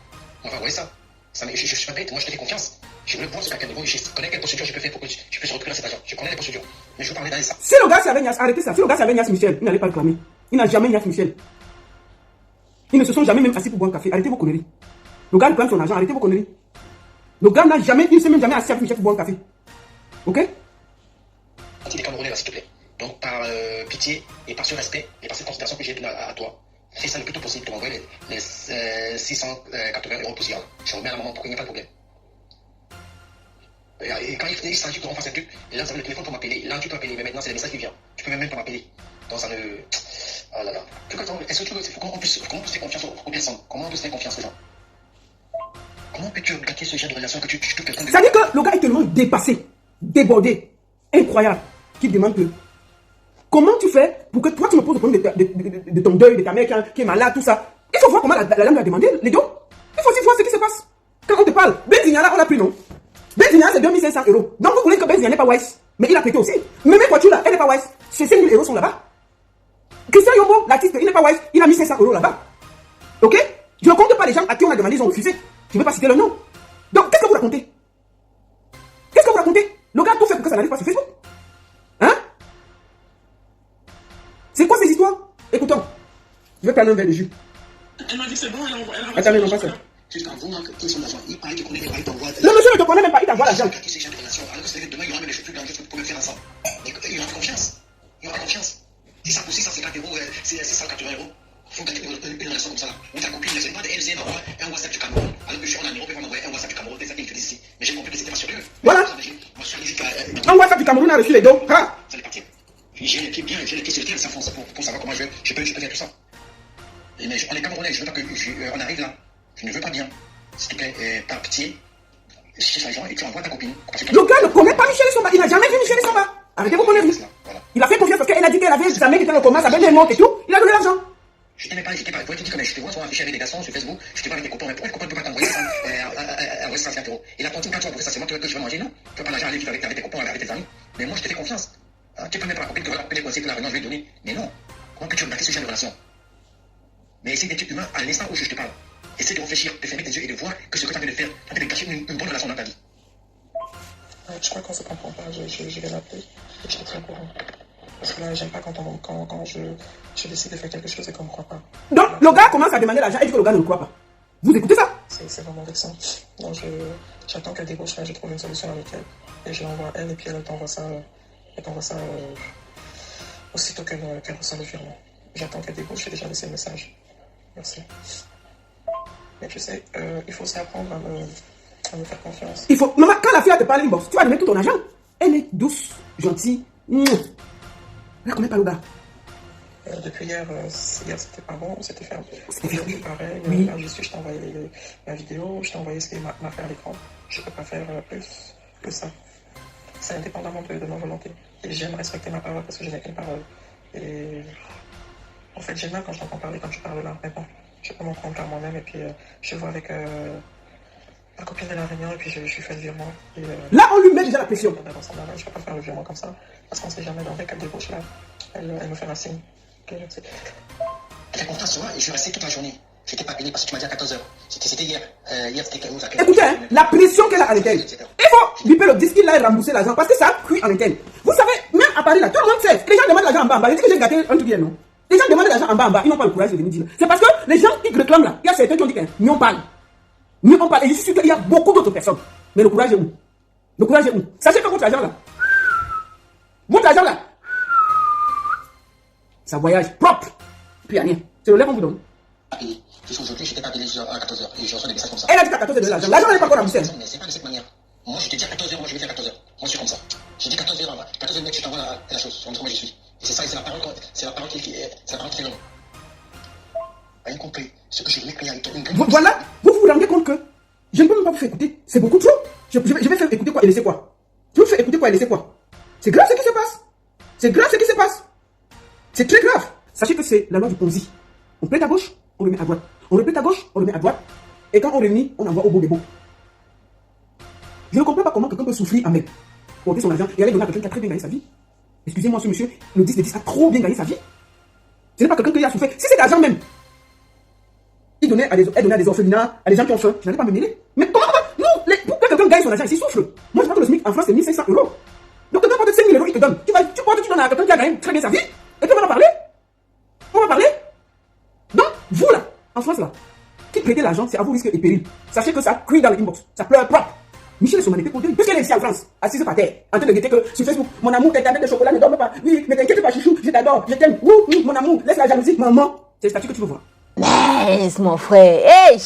On va envoyer ça. Je suis pas bête, moi je te fais confiance. Je veux voir ce qu'à niveau, je connais quelle procédure je peux faire pour que je puisse récupérer cet argent. Je connais les procédures. Mais je veux parler dans ça. Si le gars savait Nias, arrêtez ça. Si le gars savait Nias Michel, il n'allait pas le clamer. Il n'a jamais Nias Michel. Ils ne se sont jamais même assis pour boire un café. Arrêtez vos conneries. Le gars clame son argent, arrêtez vos conneries. Le gars n'a jamais, il ne s'est même jamais assis avec Michel pour boire un café. Ok? Des Camerounais là, s'il te plaît. Donc par pitié et par ce respect et par cette considération que j'ai à toi, fais ça le plus tôt possible pour envoyer les 680 € poussière. Je remets à la maman pour qu'il n'y ait pas de problème. Et quand il s'agit qu'on fasse un truc, là vous avez le téléphone pour m'appeler. Là tu peux appeler, mais maintenant c'est le message qui vient. Tu peux même pas m'appeler. Donc ça ne. Oh là là. Est-ce que tu veux. Comment on peut se faire confiance aux personnes? Comment on peut se faire confiance aux gens? Comment peux-tu gâter ce genre de relation que tu trouves quelqu'un de. Ça veut dire que le gars est tellement dépassé, débordé, incroyable, qu'il demande que. Comment tu fais pour que toi, tu me poses le problème de ton deuil, de ta mère qui est malade, tout ça. Il faut voir comment la dame lui a demandé les dons. Il faut aussi voir ce qui se passe. Quand on te parle, Benzignana, on l'a pris, non? Benzignana, c'est 2500 €. Donc, vous voulez que Benzignana n'est pas wise. Mais il a prêté aussi. Même voiture là, elle n'est pas wise. Ces 5 000 € sont là-bas. Christian Yombo, l'artiste, il n'est pas wise. Il a mis 500 € là-bas. Ok? Je ne compte pas les gens à qui on a demandé, ils ont refusé. Je ne veux pas citer le nom. Donc, qu'est-ce que vous racontez? Qu'est-ce que vous racontez? Le gars tout fait pour que ça n'arrive pas sur Facebook. Hein? C'est quoi ces histoires? Écoutons. Je vais prendre un verre de jus. Elle m'a dit que c'est bon, elle a retiré. Attendez, non, pas ça. Tu t'envoies que son argent. Il paraît que connaît pas, il t'envoie. Le monsieur ne te connaît même pas, il t'envoie l'argent. Qui ces gens de relation. Alors que c'est demain, il y aura même des choses plus grandes que vous pouvez faire ensemble. Mais il y aura confiance. Il y aura confiance. Si ça coûte 650 €, c'est 680 €. Il faut gagner une relation comme ça là. Ou ta copine, je ne sais pas, elle vient d'envoyer un WhatsApp du Cameroun. Alors que je suis en Europe, elle va m'envoyer un WhatsApp du Cameroun, des amis que ici. Mais j'ai compris que c'était pas sérieux. Voilà. Moi, je suis jusqu'à. Un WhatsApp du Cameroun a reçu les dons. Ah. Ça allait partir. J'ai les pieds bien, j'ai les pieds sur le terre, ça fonce pour savoir comment je peux faire tout ça. Mais on est Camerounais, je veux pas qu'on arrive là. Je ne veux pas bien. S'il te plaît, par pitié, cherche l'argent et tu envoies ta copine. Le gars ne connaît pas Michel Somba. Il n'a jamais vu Michel Somba. Arrêtez vos conneries. Il a fait confiance parce qu'elle a dit qu'elle avait sa mère qui était le coma, sa belle-mère morte et tout. Il a donné l'argent. Je t'aimais pas, pour te dire que je te vois souvent afficher avec des garçons sur Facebook, je te vois avec des copains, mais pourquoi les copains ne peuvent pas t'envoyer 150 €? Et la tantine, quand tu vas ça, c'est moi que je vais manger, non? Tu peux pas l'argent aller vivre avec tes copains, avec tes amis. Mais moi, je te fais confiance. Tu peux même pas la copine que voilà, les conseils pour la réunion, je vais te donner. Mais non. Comment que tu veux bâtir ce genre de relation? Mais essaye d'être humain à l'instant où je te parle. Essaye de réfléchir, de fermer tes yeux et de voir que ce que tu as envie de faire, tu as envie de gâcher une bonne relation dans ta vie. Je crois qu'on se comprend pas, je vais l'appeler et je te tiens au courant. Parce que là, j'aime pas quand je décide de faire quelque chose et qu'on me croit pas. Donc, le gars commence à demander l'argent et dit que le gars ne le croit pas. Vous écoutez ça? C'est vraiment vexant. Donc, j'attends qu'elle débauche là, je trouve une solution avec elle. Et je l'envoie à elle et puis elle t'envoie ça, aussitôt qu'elle reçoit le virement. J'attends qu'elle débauche, j'ai déjà laissé le message. Merci. Mais tu sais, il faut aussi apprendre à me faire confiance. Il faut. Maman, quand la fille te parle inbox, tu vas donner tout ton argent. Elle est douce, gentille. Elle connaît pas le gars. Depuis hier, c'était pas bon, c'était fermé. C'était pareil. Oui. Là, je t'ai envoyé la vidéo, je t'ai envoyé ce qu'il m'a fait à l'écran. Je peux pas faire plus que ça. C'est indépendamment de ma volonté. Et j'aime respecter ma parole parce que je n'ai qu'une parole. Et en fait, j'aime bien quand je t'entends parler, quand tu parles là. Mais bon, je peux m'en prendre par moi-même et puis je vois avec ma copine de la réunion et puis je lui fais le virement. Et, là, on lui met déjà la pression. Je peux pas faire le virement comme ça parce qu'on sait jamais dans quelle débauche là. Elle me fait un signe. Okay, je sais. J'ai confiance sur moi et je suis resté toute la journée. Je n'étais pas payé parce que tu m'as dit à 14 h. C'était hier. Hier, c'était 15 h. Écoutez, hein, la pression qu'elle a à l'interne. Il faut biper le disque, il a remboursé l'argent parce que ça a cuit en interne. Vous savez, même à Paris, là, tout le monde sait. Les gens demandent l'argent en bas en bas. Je dis que j'ai gâté un truc bien, non? Les gens demandent l'argent en bas en bas. Ils n'ont pas le courage de venir dire. C'est parce que les gens qui réclament là, il y a certains qui ont dit qu'ils n'ont pas. Mieux on parle. Et je suis sûr qu'il y a beaucoup d'autres personnes. Mais le courage est où? Le courage est où? Sachez que votre argent là, ça voyage propre. Puis il n'y a rien. C'est le lait qu'on vous donne. Aujourd'hui, je t'ai pas payé à 14 h. Et je reçois des messages comme ça. Elle a dit qu'à 14 h de l'argent. L'argent n'est pas encore remboursé. Mais c'est pas de cette manière. Moi, je te dis à 14 h, moi je vais dire à 14 h. Moi, je suis comme ça. Je dis 14 h, 14 h, mec, je t'envoie la chose. Comme je suis. Et c'est ça, et c'est la parole qui est longue. Rien compris. Ce que je voulais créer avec toi. Voilà, vous vous rendez compte que je ne peux même pas vous faire écouter. C'est beaucoup trop. Je vais faire écouter quoi et laisser quoi. Je vais faire écouter quoi et laisser quoi. C'est grave ce qui se passe. C'est grave ce qui se passe. C'est très grave. Sachez que c'est la loi du Ponzi. On prête à gauche, on remet à droite. On reprête à gauche, on remet à droite. Et quand on réunit, on envoie au beau des beaux. Je ne comprends pas comment quelqu'un peut souffrir en même. Porter son argent et aller donner à quelqu'un qui a très bien gagné sa vie. Excusez-moi, ce monsieur, le 10 a trop bien gagné sa vie. Ce n'est pas quelqu'un qui a souffert. Si c'est l'argent même, elle donnait à des orphelinats, à des gens qui ont faim. Je n'allais pas me mêler. Mais comment pour que quelqu'un gagne son argent, il souffle. Moi, je pense que le SMIC en France, c'est 1500 €. Donc, quelqu'un porte 5 000 €, il te donne. Tu donnes à quelqu'un qui a gagné très bien sa vie. Et tu vas en parler. On va parler. Donc, vous là, en France là, qui prêtez l'argent, c'est à vos risques et périls. Sachez que ça crie dans l'inbox. Ça pleure propre. Michel Somba n'était pas content. Puisqu'elle est ici en France, assise par terre, en train de guetter que sur Facebook, mon amour, t'es avec de chocolat, ne dorme pas. Oui, mais t'inquiète pas, chouchou, je t'adore, je t'aime. Oui, mon amour, laisse la jalousie, maman. C'est le statut que tu veux voir. Laisse mon frère. Hey!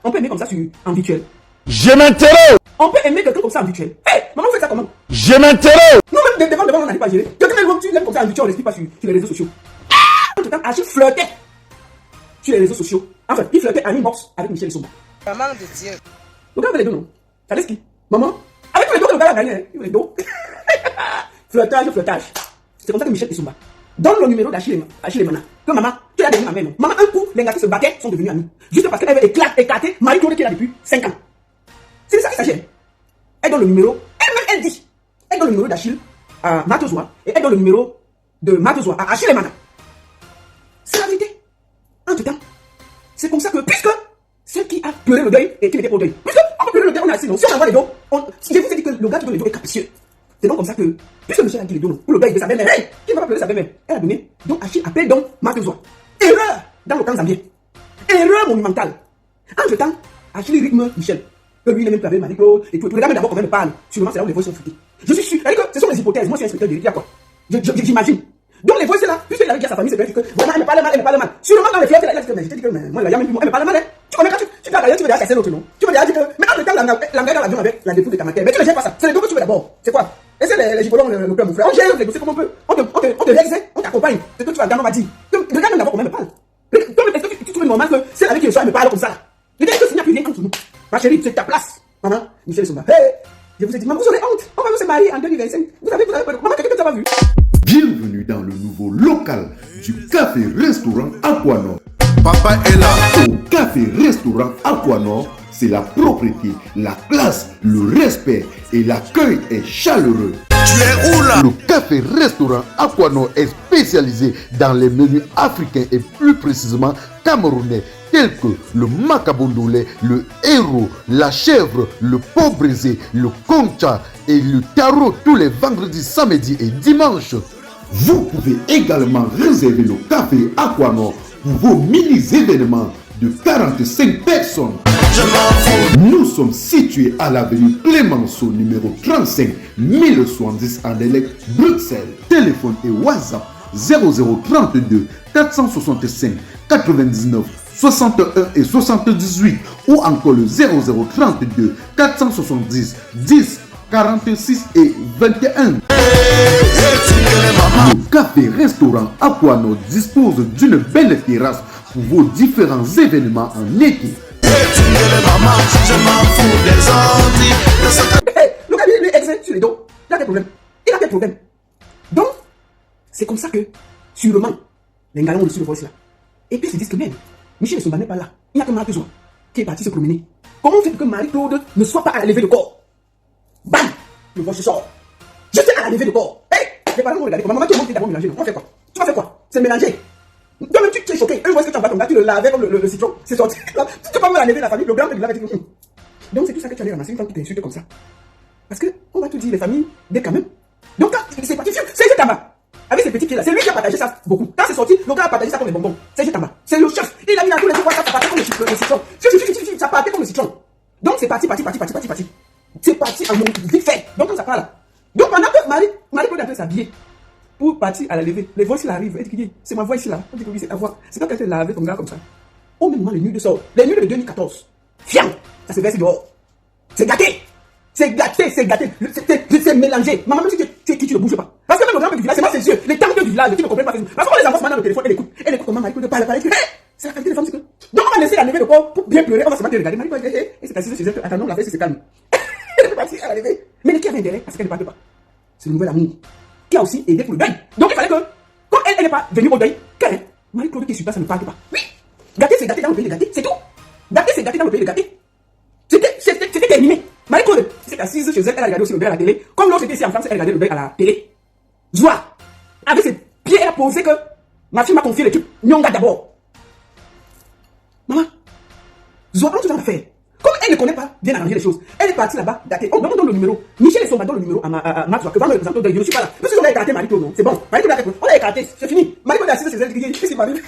On peut aimer comme ça en virtuel. Je m'interroge. On peut aimer quelqu'un comme ça en virtuel. Hé, maman, vous faites ça comment? Je m'interroge. Nous-mêmes, devant, on n'arrive pas à gérer. Quelqu'un tu l'aimes comme ça en virtuel, on n'explique pas sur les réseaux sociaux. Tout le temps, Achille flirtait sur les réseaux sociaux. Enfin, il flirtait en inbox avec Michel Somba. Maman de Dieu. Le gars avait les dos, non? Ça laisse qui? Maman? Avec les dos que le gars a gagné, hein? Les dos. Flirtage. C'est comme ça que Michel Somba Donne le numéro d'Achille Mana. Que maman, tu as donné ma mère, non? Maman, un coup, les gars qui se battaient sont devenus amis. Juste parce qu'elle veut éclater Marie-Claude qui est là depuis 5 ans. C'est ça qu'il s'agit. Elle donne le numéro, elle dit. Elle donne le numéro d'Achille à Matezoa et elle donne le numéro de Matezoa à Achille Mana. C'est la vérité. Entre-temps, c'est comme ça que, puisque celle qui a pleuré le deuil et qui n'était pas au deuil, puisque on peut pleurer le deuil, on est assis, non? Si on envoie les dos, je vous ai dit que le gars qui donne les dos est capricieux. C'est donc comme ça que, puisque Michel a dit les dos, pour le deuil de sa belle-mère, hey, qui ne va pas pleurer sa belle-mère? Elle a donné, donc Achille appelle donc Matezoa. Erreur dans le camp Zambien. Erreur monumentale. Entre-temps, Achille rythme Michel. Que lui, il n'est même pas avec Marie-Claude et tout. Regardez d'abord comment elle me parle. Sûrement, c'est là où les voix sont futées. Je suis sûr. C'est-à-dire que ce sont des hypothèses. Moi, je suis inspecteur de l'État, quoi. J'imagine. Donc, les voix, c'est là. Puisqu'il avait dit à sa famille, c'est vrai que vraiment, elle me parle mal. Sûrement, dans les fleurs, elle a dit que, mais je t'ai dit que, moi, elle me parle mal, hein. Tu connais quand tu vas d'ailleurs, tu veux déjà casser l'autre, non? Tu veux déjà dire que, mais entre temps, l'engagement dans l'avion avec la dépouille de Kamakel. Mais tu ne gères pas ça. C'est les deux que tu veux d'abord. C'est quoi? Et c'est les gigolons, le club, mon frère. On gère les dossiers comme on peut. On te laisse, on t'accompagne. C'est que tu vas gagner, on va dire. Regarde d'abord comment elle me parle. Est-ce que tu trouves normal que c'est avec qui le soir, elle me parle comme ça, là? Regarde que s'il n'y a plus rien entre nous. Ma chérie, c'est ta place. Maman, Michel Somba. Hey, je vous ai dit, maman, vous aurez honte. On va se marier en 2025. Vous avez pas de... Maman, quelqu'un ne t'a pas vu. Bienvenue dans le nouveau local du café-restaurant Aquanor. Papa est là. Au café-restaurant Aquanor, c'est la propreté, la classe, le respect et l'accueil est chaleureux. Tu es où là? Le café-restaurant Aquanor est spécialisé dans les menus africains et plus précisément camerounais, tels que le macabondolé, le héros, la chèvre, le pot brisé, le concha et le tarot tous les vendredis, samedis et dimanches. Vous pouvez également réserver le café Aquanor pour vos mini-événements de 45 personnes. Nous sommes situés à l'avenue Clémenceau, numéro 35, 1070 à Delec, Bruxelles. Téléphone et WhatsApp 0032 465 99 61 et 78 ou encore le 0032 470 10 46 et 21. Le café-restaurant Aquanor dispose d'une belle terrasse pour vos différents événements en été. Le gars, lui, exerce sur les dos. Il a des problèmes. Donc, c'est comme ça que, sûrement, les galons au-dessus de voice là. Et puis, ils se disent que même, Michel Somba n'est pas là. Il n'y a que Marie-Claude qui est parti se promener. Comment fait que Marie-Claude ne soit pas à la levée de corps? Bam! Le voice sort. J'étais à la levée de corps. Hey! Les parents vont regarder comment maman qui est d'abord mélangé. On fait quoi? Tu vas faire quoi? C'est mélanger. Toi-même, tu es choqué. Eux, où est-ce que tu as ton gars? Tu le lavais comme le citron. C'est sorti. Tu ne peux pas me la lever la famille. Le grand, tu l'avais dit. Donc, c'est tout ça que tu allais ramasser une femme qui t'insulte comme ça. Parce que, on va tout dire, les familles, dès quand même. Donc, quand c'est parti, c'est Jetamba. Avec ses petits pieds là, c'est lui qui a partagé ça beaucoup. Quand c'est sorti, le gars a partagé ça comme les bonbons. C'est Jetamba. C'est le chef. Il a mis dans tous les trucs, ça partait comme le citron. Ça partait comme le citron. Donc, c'est parti. C'est parti en monde vite fait. Donc, comme ça part là. Donc, pendant que Marie-Claude a pu s'habiller pour partir à la levée, les voix ici arrivent. Elle dit, c'est ma voix ici là. On dit que oui, c'est ta voix. C'est pas qu'elle te lavait ton gars comme ça. Au même moment, les nuls de sort. Les nuls de 2014. Fiam! Ça se verse dehors. C'est gâté. C'est mélangé. Maman, même si tu ne bouges pas. Parce que même le grand du village, c'est pas ses yeux. Les tantes du village, qui ne comprennent pas. Parce qu'on les avance maintenant au téléphone, elle écoute comment Marie-Claude parle. C'est la qualité des femmes, c'est que. Donc on va laisser la lever de corps pour bien pleurer. On va se mettre à regarder. Marie-Claude, et c'est assise chez elle. Attendons, la veille, c'est calme. Elle est partie à la lever. Mais qui avait intérêt parce qu'elle ne parle pas. C'est le nouvel amour. Qui a aussi aidé pour le deuil. Donc il fallait que, quand elle n'est pas venue au deuil, qu'elle est Marie-Claude qui est sur place, ça ne parle pas. Oui. Gâté, c'est gâté dans le pays de gâté. C'est tout. Gâté, c'est gâté dans le pays de gâté. C'était terminé. Marie-Claude s'est assise chez elle a regardé aussi le deuil à la télé. Comme l'autre était ici en France, elle regardait le deuil à la télé. Zoua. Avec ses pieds, elle a posé que ma fille m'a confié le truc. Nyonga d'abord. Maman. Zoua, on te dans l'affaire. Comme elle ne connaît pas bien arranger les choses, elle est partie là-bas, gâtée. On donne le numéro. Michel et Somba donne le numéro à Max, que vraiment le présentant de je ne suis pas là. Parce qu'on a écarté Marie-Claude, non? C'est bon. Marie-Claude, on a écarté. C'est fini. Marie-Claude est assise chez elle. Qu'est-ce qui m'arrive?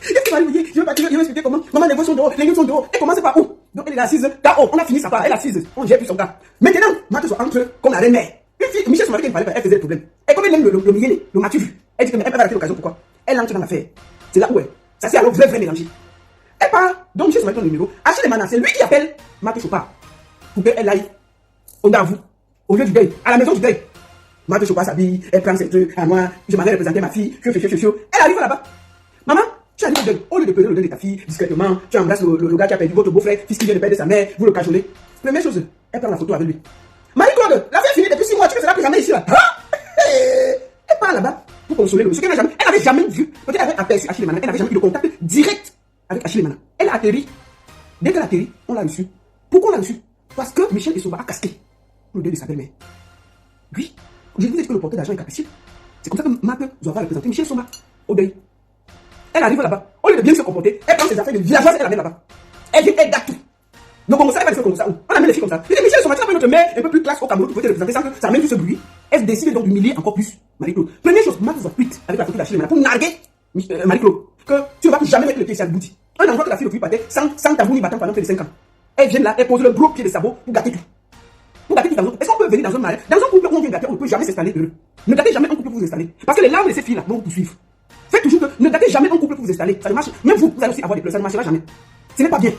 Qu'est-ce qui m'arrive? Je veux expliquer comment. Maman, les voix sont dehors, les gueules sont dehors. Elle commence par où? Donc elle est assise. KO. On a fini sa part. Elle est assise. On gère plus son gars. Maintenant, Max soit entre eux comme la reine-mère. Une fille, Michel Somba, qui ne parlait pas, elle faisait le problème. Et comme elle aime le miel, le matu, elle dit qu'elle va rater l'occasion. Pourquoi? Elle entre dans l'affaire. C'est là où elle. Ça c'est alors vrai mélanger. Elle part, donc Michel Somba donne le numéro. Achille Mana, c'est lui qui appelle Marthe Chopard pour qu'elle aille au Darvou, au lieu du deuil, à la maison du deuil. Marthe Chopard s'habille, elle prend ses trucs à moi, je m'en vais représenter ma fille, elle arrive là-bas. Maman, tu arrives au deuil, au lieu de pleurer le deuil de ta fille, discrètement, tu embrasses le gars qui a perdu votre beau-frère, fils qui vient de perdre sa mère, vous le cajolez. Première chose, elle prend la photo avec lui. Marie-Claude, la vie est finie depuis 6 mois, tu fais cela plus jamais ici là. Elle part là-bas pour pour consoler le monsieur. Elle n'avait jamais vu, peut-être elle avait aperçu Achille Mana, elle n'avait jamais eu de contact direct avec Achille Mana. Elle a atterri. Dès qu'elle a atterri, on l'a reçu. Pourquoi on l'a reçu? Parce que Michel Essoba a casqué le deuil de sa belle-mère. Oui, je vous ai dit que le porteur d'argent est capacité. C'est comme ça que Marc Zohar va représenter Michel Essoba au deuil. Elle arrive là-bas, au lieu de bien se comporter, elle prend ses affaires de villageoise, elle l'amène là-bas. Elle dit, elle gâte tout. Donc on ne sait pas comme ça. On amène les filles comme ça. Je dis, Michel Essoba, tu n'as pas notre mère un peu plus classe au Cameroun, tu peux te représenter sans que ça amène tout ce bruit. Elle décide donc d'humilier encore plus Marie-Claude. Première chose, Marc Zohar tweet avec la photo d'Achille Mana pour narguer Marie-Claude que tu ne vas plus jamais mettre le pied sur le bouti. Un endroit que la fille depuis partait sans tabou ni bâton pendant plus de 5 ans. Elle vient là, elle pose le gros pied de sabot pour gâter tout. Pour gâter tout dans notre... Est-ce qu'on peut venir dans un mariage, dans un couple où on vient gâter, on ne peut jamais s'installer heureux. Ne gâtez jamais un couple pour vous installer. Parce que les larmes de ces filles-là vont vous suivre. Faites toujours que ne gâtez jamais un couple pour vous installer. Ça ne marche. Même vous allez aussi avoir des pleurs, ça ne marchera jamais. Ce n'est pas bien.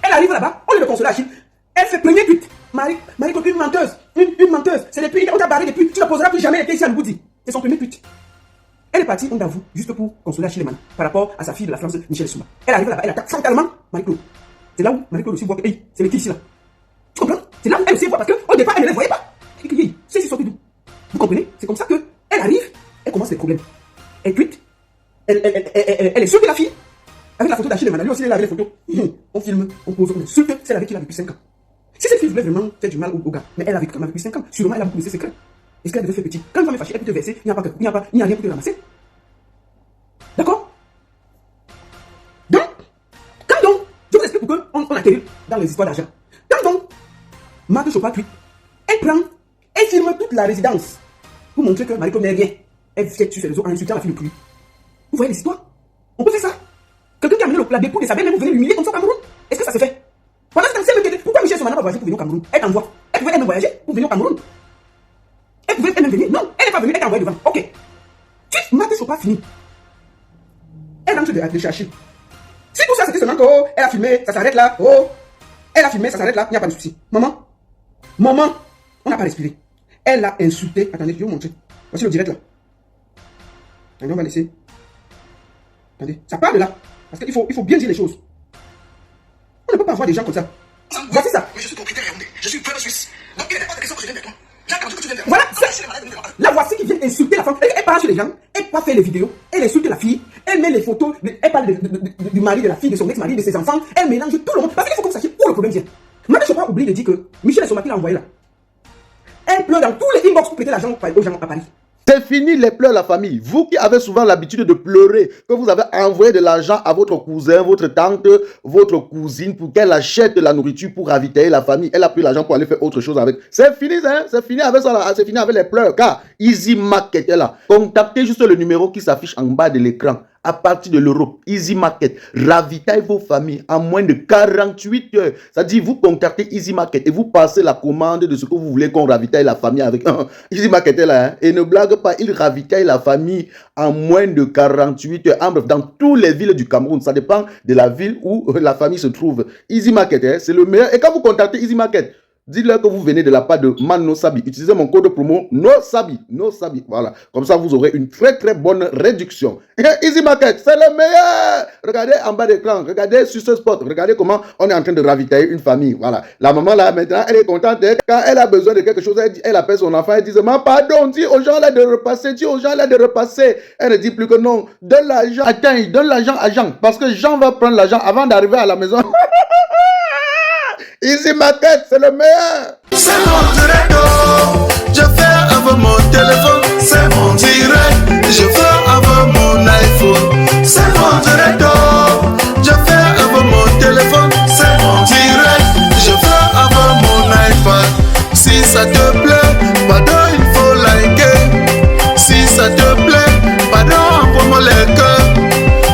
Elle arrive là-bas, on le consoler Achille. Elle fait premier tweet. Marie-Claude, une menteuse. Une menteuse. C'est depuis, on t'a barré depuis. Tu ne poseras plus jamais les pieds ici à Boudi. C'est son premier tweet. Elle est partie, on d'avoue, juste pour consoler Achille Mana par rapport à sa fille de la France, Michel Essoba. Elle arrive là-bas, elle attaque frontalement Marie-Claude. C'est là où Marie-Claude aussi voit que, hey, c'est les filles ici là. Tu comprends? C'est là où elle aussi voit parce qu'au départ, elle ne les voyait pas. Elle dit, hey, c'est sorti d'où? Vous comprenez? C'est comme ça qu'elle arrive, elle commence les problèmes. Elle tweet, elle est sûre de la fille. Avec la photo d'Achille Mana, lui aussi, elle avait les photos. On filme, on pose, on insulte celle avec qui il a vécu 5 ans. Si cette fille voulait vraiment faire du mal au gars, mais elle a vécu 5 ans, sûrement elle a beaucoup de ses secrets. Est-ce qu'elle devait faire petit? Quand une femme est fâchée, elle peut te verser, il n'y a rien pour te ramasser. D'accord? Donc, quand donc, je vous explique pourquoi on atterrit dans les histoires d'argent. Quand donc, Marc Chopin tweet, elle filme toute la résidence pour montrer que Marie-Claude n'est rien. Elle fait sur ses réseaux en insultant la fille de pluie. Vous voyez les histoires? On peut faire ça? Quelqu'un qui a amené la dépôt de sa belle-mère, vous venez l'humilier comme ça au Cameroun? Est-ce que ça se fait? Pendant ce temps, c'est pourquoi Michel Essoba n'a pas voyagé pour venir au Cameroun? Elle t'envoie. Elle pouvait même voyager pour venir au Cameroun. Elle pouvait même venir. Non, elle n'est pas venue, elle t'a envoyé devant. Ok. Marc Chopin fini. Elle rentre de chercher. Si tout ça c'était seulement que, oh, elle a filmé, ça s'arrête là, oh, elle a filmé, ça s'arrête là, il n'y a pas de souci. Maman, on n'a pas respiré. Elle l'a insulté. Attendez, je vais vous montrer. Voici le direct là. Attendez, on va laisser. Attendez, ça part de là. Parce qu'il faut bien dire les choses. On ne peut pas avoir des gens comme ça. Voici ça. Mais je suis propriétaire yaoundé. Je suis peur suisse. Donc il n'est pas de question que je vienne vers toi. J'ai attendu que tu viennes vers moi. Voilà, la voici qui vient insulter la femme. Elle parle sur les gens, elle part faire les vidéos, elle insulte la fille, elle met les photos, elle parle du mari, de la fille, de son ex-mari, de ses enfants, elle mélange tout le monde. Parce qu'il faut que vous sachiez où le problème vient. Marc Chopin oublie de dire que Michel Essoba qui l'a envoyé là. Elle pleure dans tous les inbox pour prêter l'argent aux gens à Paris. C'est fini les pleurs, la famille. Vous qui avez souvent l'habitude de pleurer, que vous avez envoyé de l'argent à votre cousin, votre tante, votre cousine pour qu'elle achète de la nourriture pour ravitailler la famille. Elle a pris l'argent pour aller faire autre chose avec. C'est fini, hein? C'est fini avec ça, là. C'est fini avec les pleurs. Car Easy Market est là. Contactez juste le numéro qui s'affiche en bas de l'écran. À partir de l'Europe, Easy Market ravitaille vos familles en moins de 48 heures. C'est-à-dire, vous contactez Easy Market et vous passez la commande de ce que vous voulez qu'on ravitaille la famille avec. Easy Market est là, hein? Et ne blague pas, il ravitaille la famille en moins de 48 heures. En bref, dans toutes les villes du Cameroun, ça dépend de la ville où la famille se trouve. Easy Market, hein? C'est le meilleur. Et quand vous contactez Easy Market, dites-leur que vous venez de la part de Man No Sabi. Utilisez mon code promo No Sabi. Voilà. Comme ça, vous aurez une très très bonne réduction. Easy Market, c'est le meilleur. Regardez en bas d'écran. Regardez sur ce spot. Regardez comment on est en train de ravitailler une famille. Voilà. La maman là, maintenant, elle est contente. Quand elle a besoin de quelque chose, elle appelle son enfant. Elle dit, maman, pardon, dis aux gens là de repasser. Dis aux gens là de repasser. Elle ne dit plus que non. Donne l'argent. Attends, donne l'argent à Jean. Parce que Jean va prendre l'argent avant d'arriver à la maison. Easy Market, c'est le meilleur. C'est mon direct. Je fais avec mon téléphone. C'est mon direct. Je fais avec mon iPhone. C'est mon direct. Je fais avec mon téléphone. C'est mon direct. Je fais avec mon iPad. Si ça te plaît, pardon, il faut liker. Si ça te plaît, pardon, envoie-moi les cœurs.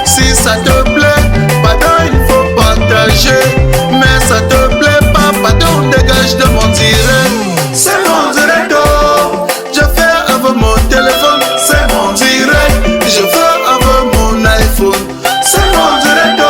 Si ça te plaît, pardon, il faut partager. Mais ça te plaît. Pardon, dégage de mon direct. C'est mon direct. Je fais avec mon téléphone. C'est mon direct. Je fais avec mon iPhone. C'est mon direct.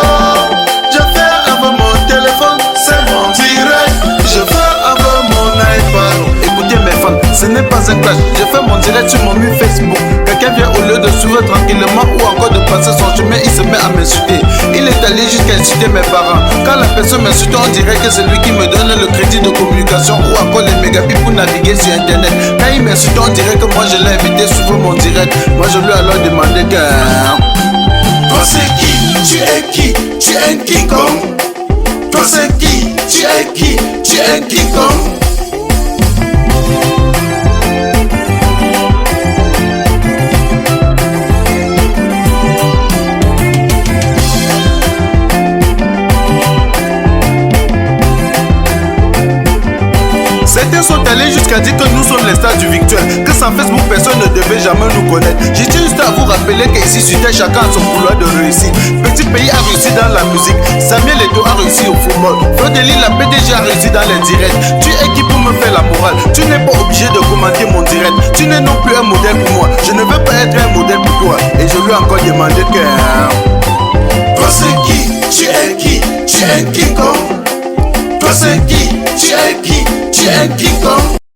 Je fais avec mon téléphone. C'est mon direct. Je fais avec mon iPad. Écoutez mes fans, ce n'est pas un clash. Je fais mon direct sur mon mur Facebook. Quelqu'un vient au lieu de suivre tranquillement ou encore de passer son chemin, il se met à m'insulter. Il est allé jusqu'à insulter mes parents. Quand la personne m'insulte, on dirait que c'est lui qui me donne le crédit de communication ou encore les mégabits pour naviguer sur internet. Quand il aperçu, donc on dirait que moi je l'ai invité sur mon direct. Moi je lui ai alors demandé que... Toi c'est qui? Tu es qui? Tu es un King Kong. Toi c'est qui? Tu es qui? Tu es un King Kong. Certains sont allés jusqu'à dire que nous sommes les stars du virtuel, que sans Facebook personne ne devait jamais nous connaître. J'ai juste à vous rappeler qu'ici sur Terre chacun a son couloir de réussite. Petit pays a réussi dans la musique, Samuel Eto'o a réussi au football, Frodeli la PDG a réussi dans les directs. Tu es qui pour me faire la morale? Tu n'es pas obligé de commenter mon direct. Tu n'es non plus un modèle pour moi, je ne veux pas être un modèle pour toi. Et je lui ai encore demandé que... Toi c'est qui? Tu es qui? Tu es un King Kong. Toi c'est qui? Tu es qui? Tu es un King Kong.